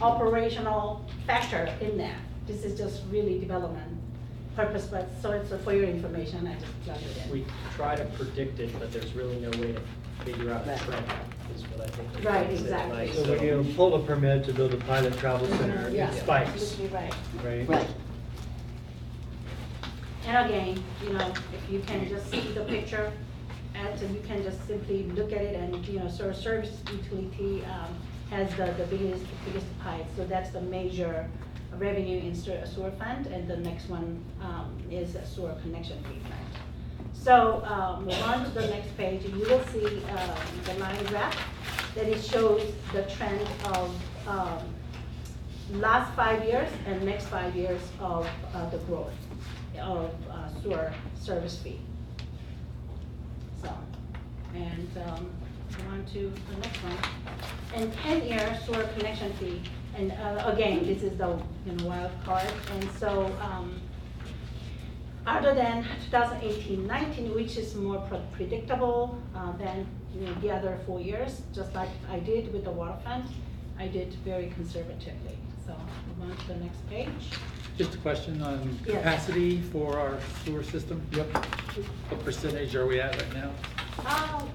operational factor in that. This is just really development purpose, but so it's for your information, I just plugged it in. We try to predict it, but there's really no way to figure out the Right. trend, is what I think. we Right, said exactly. tonight. So when you pull a permit to build a pilot travel center, Yeah, it spikes, absolutely right. right? Right. And again, you know, if you can just see the picture, and you can just simply look at it, and, you know, sort of service utility has the biggest pie. So that's the major revenue in sewer fund, and the next one is a sewer connection fee fund. So move on to the next page, you will see the line graph that it shows the trend of last 5 years and next 5 years of the growth of sewer service fee. So, and go on to the next one. And 10-year sewer connection fee. And again, this is the wild card. And so, other than 2018-19, which is more predictable than the other 4 years, just like I did with the water fund, I did very conservatively. So, move on to the next page. Just a question on Yes. capacity for our sewer system. Yep. What percentage are we at right now?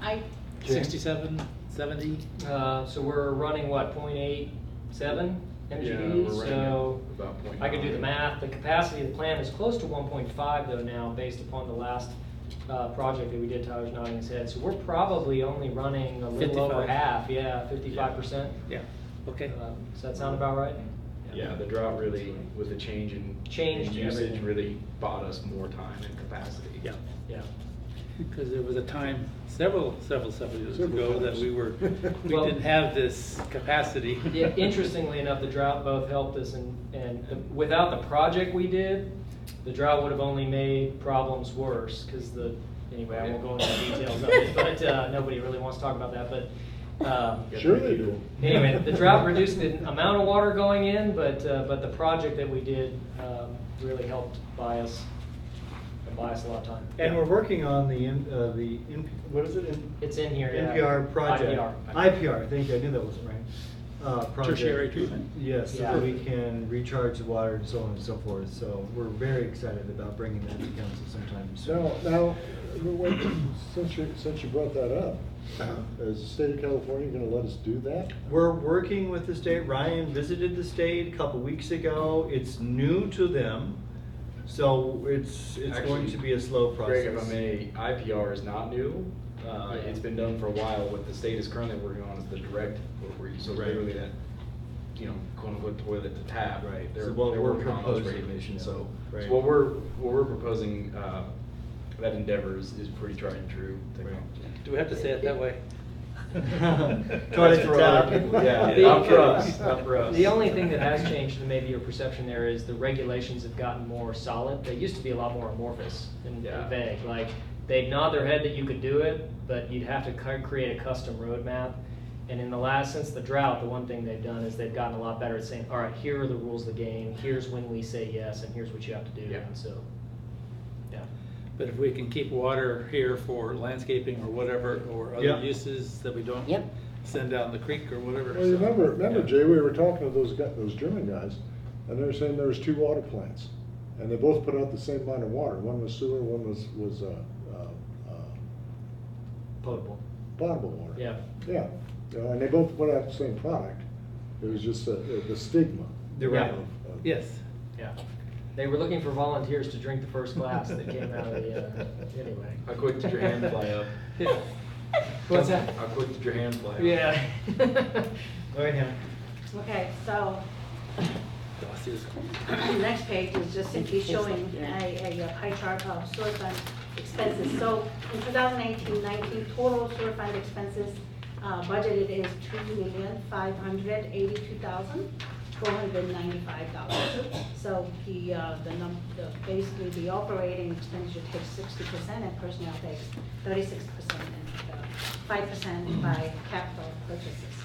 I 67, 70? So we're running what, 0.87 MGD? So about I could do the math. The capacity of the plant is close to 1.5 though now, based upon the last project that we did. Tyler's nodding his head. So we're probably only running a little over 55. half. Yeah, 55%. Yeah, okay. Does that sound about right? Yeah, the drought really, with the change in Changed usage, everything. really bought us more time and capacity. Yeah. Yeah. Because there was a time, several years Several ago, that times. we Well- didn't have this capacity. Yeah, interestingly enough, the drought both helped us, and without the project we did, the drought would have only made problems worse, because anyway, I won't go into the details of it, but nobody really wants to talk about that, but. Sure they do. Anyway, the drought reduced the amount of water going in, but the project that we did really helped buy us a lot of time. And we're working on what is it? It's in here, yeah. NPR project. IPR. IPR, thank you, I knew that wasn't right. Project. Tertiary treatment? Yes, so Yeah. that we can recharge the water and so on and so forth. So we're very excited about bringing that to council sometime soon. Now, wait, since you brought that up, is the state of California gonna let us do that? We're working with the state. Ryan visited the state a couple weeks ago. It's new to them, so it's going Actually, to be a slow process. Greg, if I may, IPR is not new. It's been done for a while. What the state is currently working on is the direct appropriate, so Right. literally that, quote unquote toilet to tap. Right. They're, So what they're we're working on those proposing, regulations, so, Right. so what we're proposing, that endeavor is pretty tried and true technology. Do we have to say it that way? Toilet to tap. Yeah, The- not for us, not for us. The only thing that has changed, and maybe your perception there, is the regulations have gotten more solid. They used to be a lot more amorphous and Yeah. vague. Like, they'd nod their head that you could do it, but you'd have to create a custom roadmap. And since the drought, the one thing they've done is they've gotten a lot better at saying, all right, here are the rules of the game, here's when we say yes, and here's what you have to do. Yeah. And so, yeah. But if we can keep water here for landscaping or whatever, or Yeah. other uses that we don't Yep. send down the creek or whatever. Well, you so- remember, Yeah. Jay, we were talking to those German guys, and they were saying there was 2 water plants, and they both put out the same amount of water. One was sewer, one was Potable. potable water. Yeah. Yeah, and they both put out the same product. It was just the stigma. You're right. of- Yes. Yeah. They were looking for volunteers to drink the first glass that came out of the, anyway. How quick did your hand fly up? Yeah. What's that? How quick did your hand fly up? Yeah. Go ahead, Hannah. Okay, so Dossiers. the next page is just simply showing a pie chart of sewer fund expenses. So in 2018-19, total sewer fund expenses budgeted is $2,582,495. So basically the operating expenditure takes 60% and personnel takes 36% and 5% by capital purchases.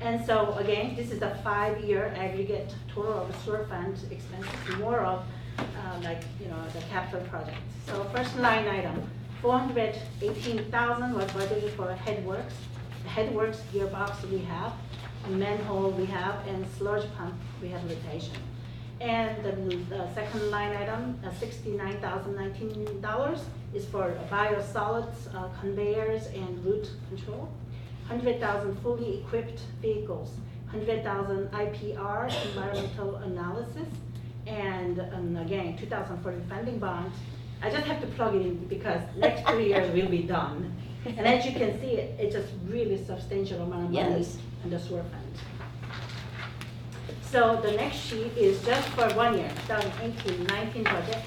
And so again, this is a 5-year aggregate total of sewer fund expenses, more of the capital projects. So first line item, $418,000 was budgeted for headworks. The headworks gearbox we have, manhole we have, and sludge pump rehabilitation. And the second line item, $69,019 is for biosolids, conveyors, and root control. 100,000 fully equipped vehicles, 100,000 IPR, environmental analysis, and again, 2,000 for refunding bond. I just have to plug it in because next 2 years will be done. And as you can see, it's just really substantial amount of money Yes. in the sewer fund. So the next sheet is just for 1 year, 2018-19 budget.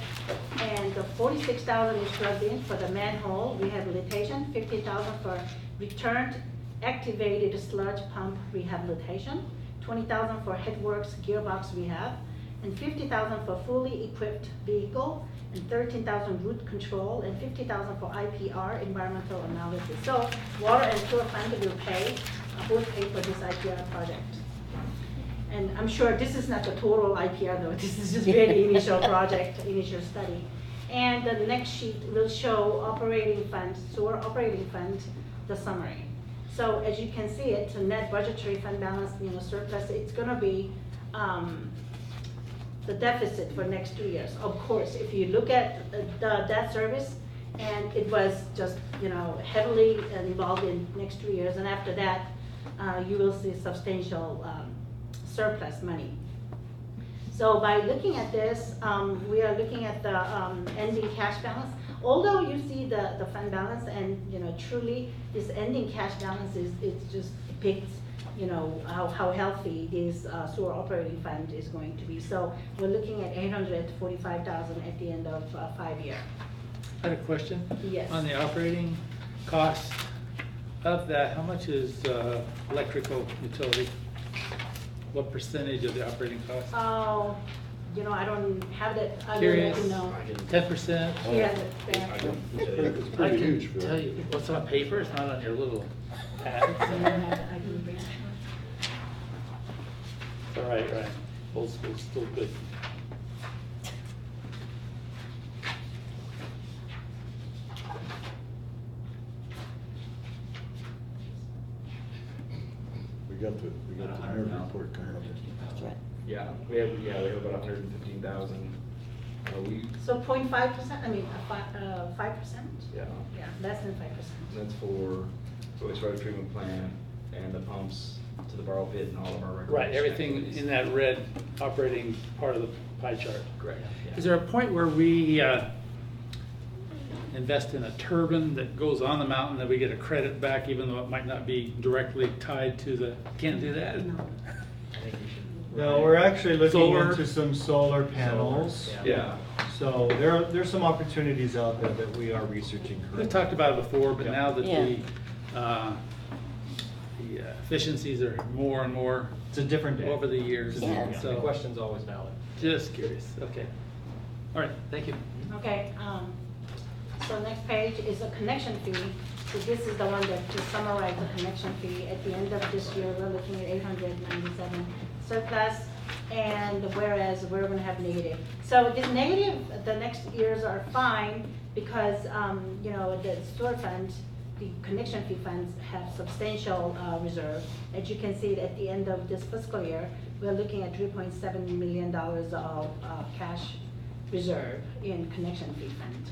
And the 46,000 is plugged in for the manhole rehabilitation, 50,000 for returned activated sludge pump rehabilitation, 20,000 for headworks gearbox rehab, and 50,000 for fully equipped vehicle, and 13,000 root control, and 50,000 for IPR, environmental analysis. So water and sewer fund will both pay for this IPR project. And I'm sure this is not the total IPR though, this is just very initial project, initial study. And the next sheet will show operating fund, sewer operating fund, the summary. So as you can see, it's a net budgetary fund balance, surplus. It's gonna be the deficit for next 2 years. Of course, if you look at the debt service, and it was just, heavily involved in next 2 years, and after that, you will see substantial surplus money. So by looking at this, we are looking at the ending cash balance. Although you see the fund balance, and truly this ending cash balance just depicts how healthy this sewer operating fund is going to be. So we're looking at $845,000 at the end of 5 years. I had a question. Yes. On the operating cost of that, how much is electrical utility? What percentage of the operating cost? Oh, I don't have that. I will Curious. let you know. 10%? Yeah, It's I pretty can huge, Phil. tell you, what's on paper, it's not on your little pad. I can bring it. All right, right. Old school's still good. We got the mayor report coming up. That's right. Yeah, we have about 115,000 a week. So 0.5%, I mean, 5%? Yeah. Yeah, less than 5%. That's for wastewater treatment plant and the pumps to the borrow pit and all of our recreation Right, everything activities. in that red operating part of the pie chart. Correct. Is there a point where we invest in a turbine that goes on the mountain that we get a credit back even though it might not be directly tied to the, can't do that? No. I think we should. No, we're actually looking Solar? into some solar panels. Solar, Yeah. So there's some opportunities out there that we are researching currently. We've talked about it before, but Yeah. now that Yeah. the efficiencies are more and more It's a different day. over the years. Yeah. The So, question's always valid. just curious, okay. All right, thank you. Okay, so next page is a connection fee. So this is the one that to summarize the connection fee. At the end of this year, we're looking at 897 surplus, and whereas we're gonna have negative. So this negative, the next years are fine because, the sewer fund, the connection fee funds have substantial reserve. As you can see, at the end of this fiscal year, we're looking at $3.7 million of cash reserve in connection fee fund.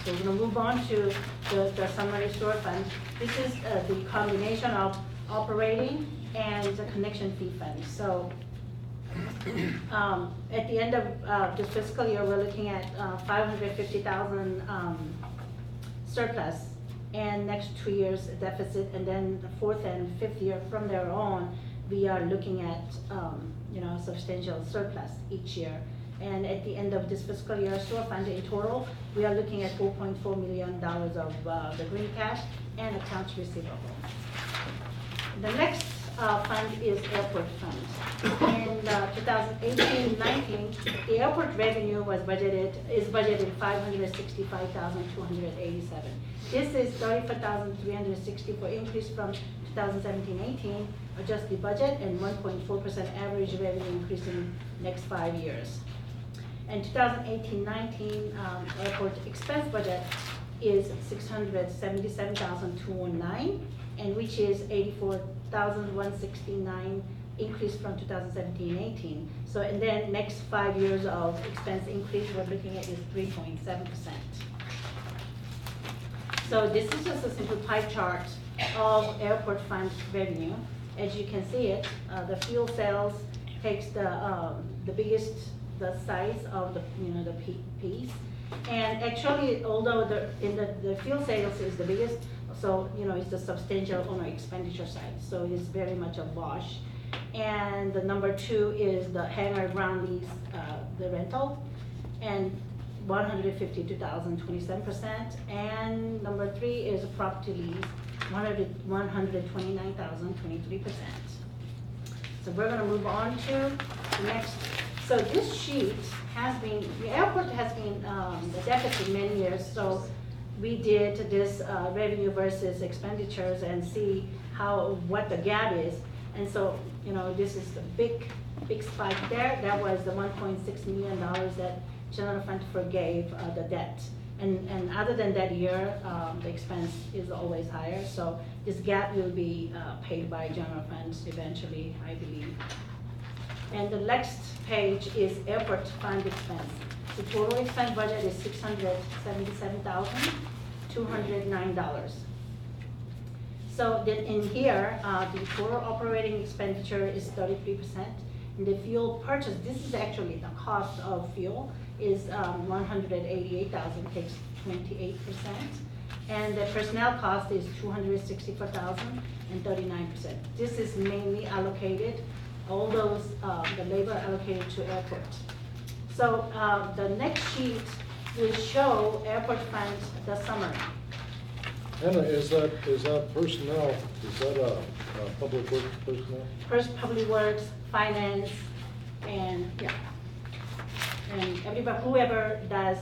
So we're gonna move on to the summary store fund. This is the combination of operating and the connection fee fund. So at the end of this fiscal year, we're looking at 550,000 surplus, and next 2 years deficit, and then the fourth and fifth year from there on, we are looking at substantial surplus each year. And at the end of this fiscal year, store fund in total, we are looking at $4.4 million of the green cash and accounts receivable. The next fund is airport fund. In 2018-19, the airport revenue is budgeted 565,287. This is 34,364 increase from 2017-18 adjusted budget and 1.4% average revenue increase in next 5 years. And 2018-19 airport expense budget is 677,219, and which is 84,169 increase from 2017-18. So, and then next 5 years of expense increase we're looking at is 3.7%. So this is just a simple pie chart of airport fund revenue. As you can see it, the fuel sales takes the biggest, the size of the piece. And actually, although the fuel sales is the biggest, so it's the substantial on our expenditure side. So it's very much a wash. And the number 2 is the hangar ground lease, the rental, and 152,027%. And number 3 is a property lease, 129,023%. So we're going to move on to the next. So this sheet has been, the airport has been the deficit many years. So we did this revenue versus expenditures and see what the gap is. And so, this is the big spike there. That was the $1.6 million that general fund forgave the debt. And other than that year, the expense is always higher. So this gap will be paid by general funds eventually, I believe. And the next page is airport fund expense. The total expense budget is $677,209. So then in here, the total operating expenditure is 33%. And the fuel purchase, this is actually the cost of fuel, is 188,000, takes 28%. And the personnel cost is 264,000 and 39%. This is mainly allocated, all those, the labor allocated to airport. So the next sheet will show airport funds, the summary. Hannah, is that personnel, is that a public works personnel? First, Public Works, Finance, and, yeah. And everybody, whoever does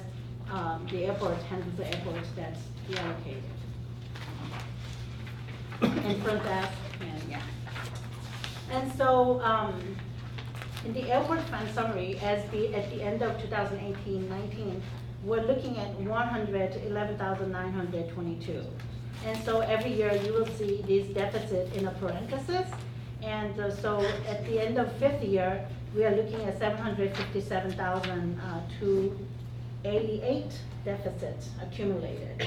the airports, handles the airports, that's reallocated. And front desk, and yeah. And so, in the airport fund summary, at the end of 2018-19, we're looking at 111,922. And so every year you will see this deficit in a parenthesis. And so at the end of fifth year, we are looking at 757,288 deficits cumulative.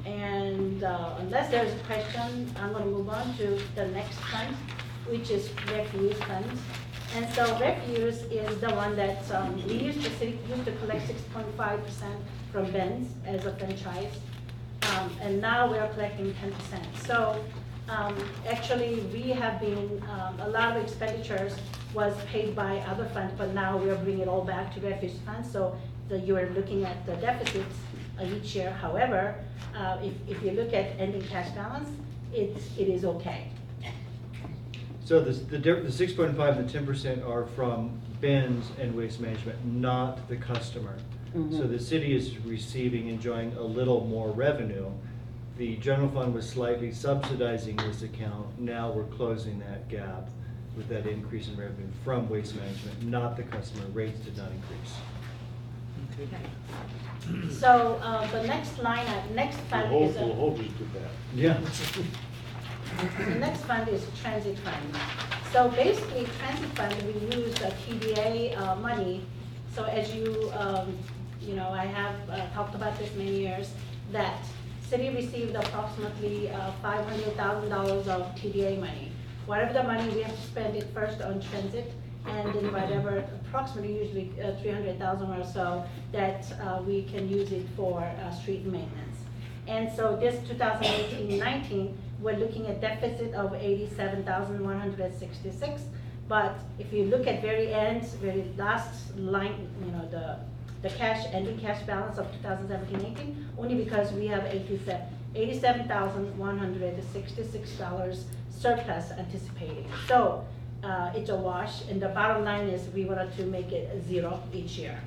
And unless there's a question, I'm going to move on to the next fund, which is refuse funds. And so refuse is the one that we used to collect 6.5% from Ben's as a franchise. And now we are collecting 10%. So actually we have been, a lot of expenditures was paid by other funds, but now we are bringing it all back to refuse funds. So you are looking at the deficits each year. However, if you look at ending cash balance, it is okay. So the 6.5 and the 10% are from bins and waste management, not the customer. So the city is enjoying a little more revenue. The general fund was slightly subsidizing this account. Now we're closing that gap with that increase in revenue from waste management, not the customer. Rates did not increase. Okay. So the next fund is We'll hold you to that. Yeah. the next fund is transit fund. So basically, transit fund, we use the TDA money. So as you know, I have talked about this many years, that city received approximately $500,000 of TDA money. Whatever the money, we have to spend it first on transit, and then whatever, approximately usually 300,000 or so, that we can use it for street maintenance. And so this 2018-19, we're looking at deficit of 87,166. But if you look at very last line, you know, the ending cash balance of 2017-18, only because we have $87,166 surplus anticipating. So it's a wash, and the bottom line is we wanted to make it a zero each year.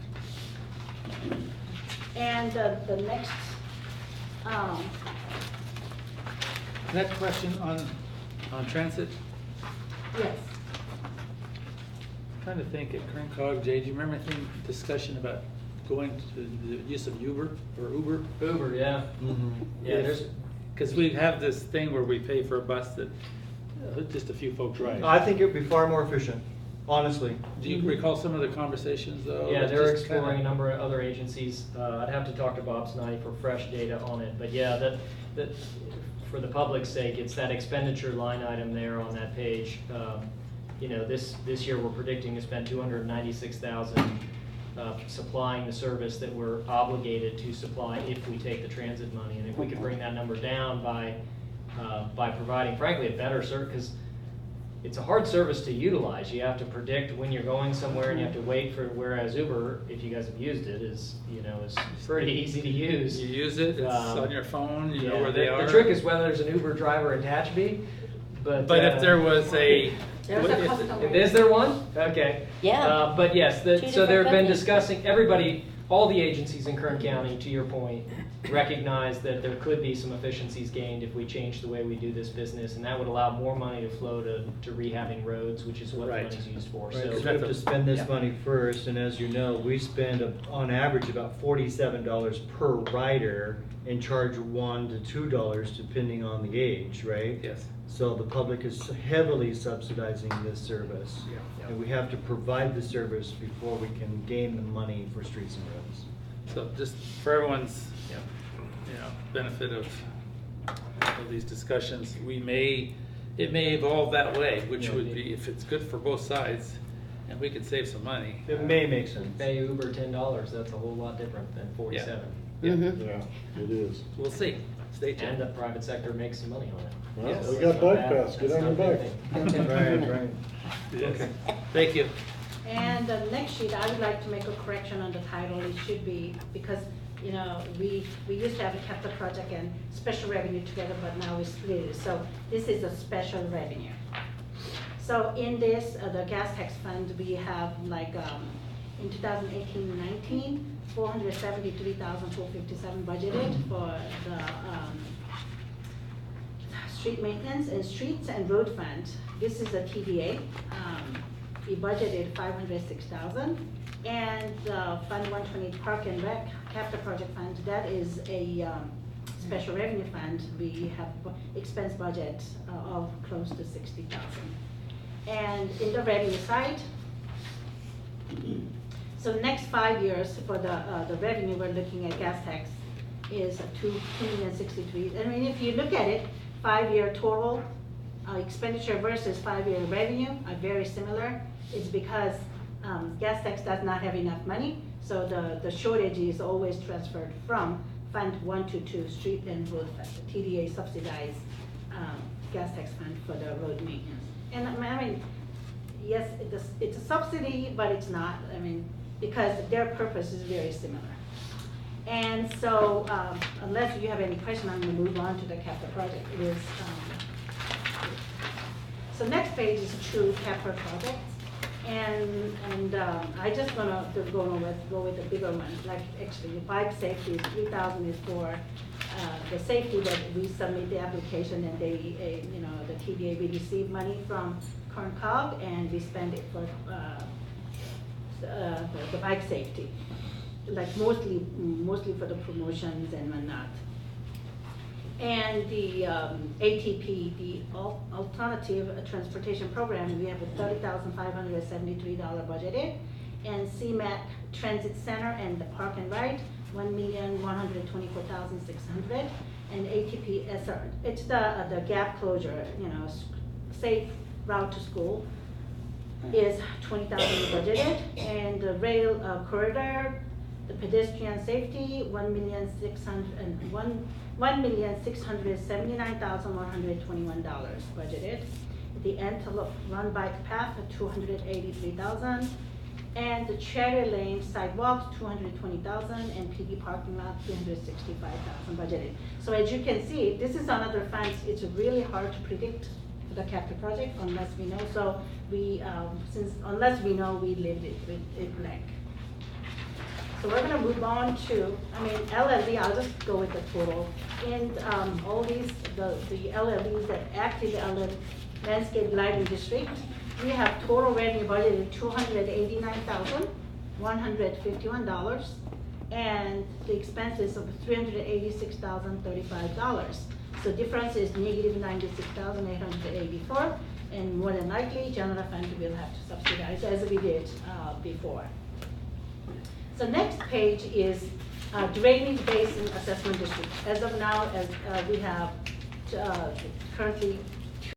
And the next, Next question on transit. yes. Trying to think at Cog, Jay, do you remember anything, discussion about going to the use of Uber? Uber, yeah. Yeah, there's, Because we have this thing where we pay for a bus that just a few folks ride. I think it would be far more efficient, honestly. Do you recall some of the conversations though? yeah, they're Just exploring a kinda- number of other agencies. I'd have to talk to Bob Snoddy for fresh data on it, but yeah, that for the public's sake, it's that expenditure line item there on that page. You know, this year we're predicting to spend $296,000 supplying the service that we're obligated to supply if we take the transit money. And if we could bring that number down by providing, frankly, a better service, because it's a hard service to utilize. You have to predict when you're going somewhere and you have to wait for, whereas Uber, if you guys have used it, is pretty easy to use. You use it, it's on your phone, you know Yeah, where they are. The trick is whether there's an Uber driver in Tehachapi, but if there was a, There's a customer. is there one? Okay. Yeah. But yes, Two so there have been different companies. discussing, all the agencies in Kern County, to your point, recognize that there could be some efficiencies gained if we change the way we do this business, and that would allow more money to flow to rehabbing roads, which is what the Right. money's used for. Right, So because we have to spend this Yeah. money first, and as you know, we spend on average about $47 per rider and charge $1 to $2 depending on the age, right? yes. So the public is heavily subsidizing this service. Yeah. And we have to provide the service before we can gain the money for streets and roads. So just for everyone's, benefit of these discussions, it may evolve that way, which Yeah. would be, if it's good for both sides, and we could save some money. It may make sense. pay Uber $10, that's a whole lot different than 47. Yeah. Yeah, it is. We'll see. Stay tuned. And the private sector makes some money on it. Well, Yes. we got That's not bike bad. pass, get That's on your not a bike. bad thing. Right. Yes. Okay. Thank you. And the next sheet, I would like to make a correction on the title. It should be, because, you know, we used to have a capital project and special revenue together, but now we split it. So this is a special revenue. So in this, the gas tax fund, we have like, in 2018-19, 473,457 budgeted for the street maintenance and streets and road fund. This is a TDA. We budgeted 506,000. And Fund 120 Park and Rec Capital Project Fund, that is a special revenue fund. We have expense budget of close to 60,000. And in the revenue side, so next 5 years for the revenue, we're looking at gas tax is 2,063,000. I mean, if you look at it, 5-year total expenditure versus 5-year revenue are very similar. It's because gas tax does not have enough money, so the shortage is always transferred from Fund 1 to 2, Street and Road Fund. The TDA subsidized gas tax fund for the road maintenance. And I mean, yes, it's a subsidy, but it's not. I mean, because their purpose is very similar. And so, unless you have any question, I'm going to move on to the capital project. It is, so next page is true capital projects. And I just gonna go with the bigger ones. Like actually, the bike safety is 3,000 is for the safety that we submit the application, and they, you know, the TDA, we receive money from Corn Cob and we spend it for the bike safety, like mostly for the promotions and whatnot. And the ATP, the Alternative Transportation Program, we have a $30,573 budgeted. And CMAC Transit Center and the Park and Ride, $1,124,600. And ATP SR, it's the gap closure, you know, safe route to school is $20,000 budgeted. And the rail corridor, the pedestrian safety, $1,679,121 budgeted. The Antelope Run Bike Path, $283,000. And the Cherry Lane sidewalks, $220,000, and PD parking lot, $365,000 budgeted. So as you can see, this is another fund. It's really hard to predict the capital project unless we know. So we, unless we know, we leave it blank. So we're gonna move on to, I mean, LLD, I'll just go with the total. And all these, the LLDs that act in the landscape lighting district, we have total revenue budgeted $289,151, and the expenses of $386,035. So difference is negative $96,884, and more than likely, general fund will have to subsidize as we did before. So next page is Drainage Basin Assessment District. As of now, as we have currently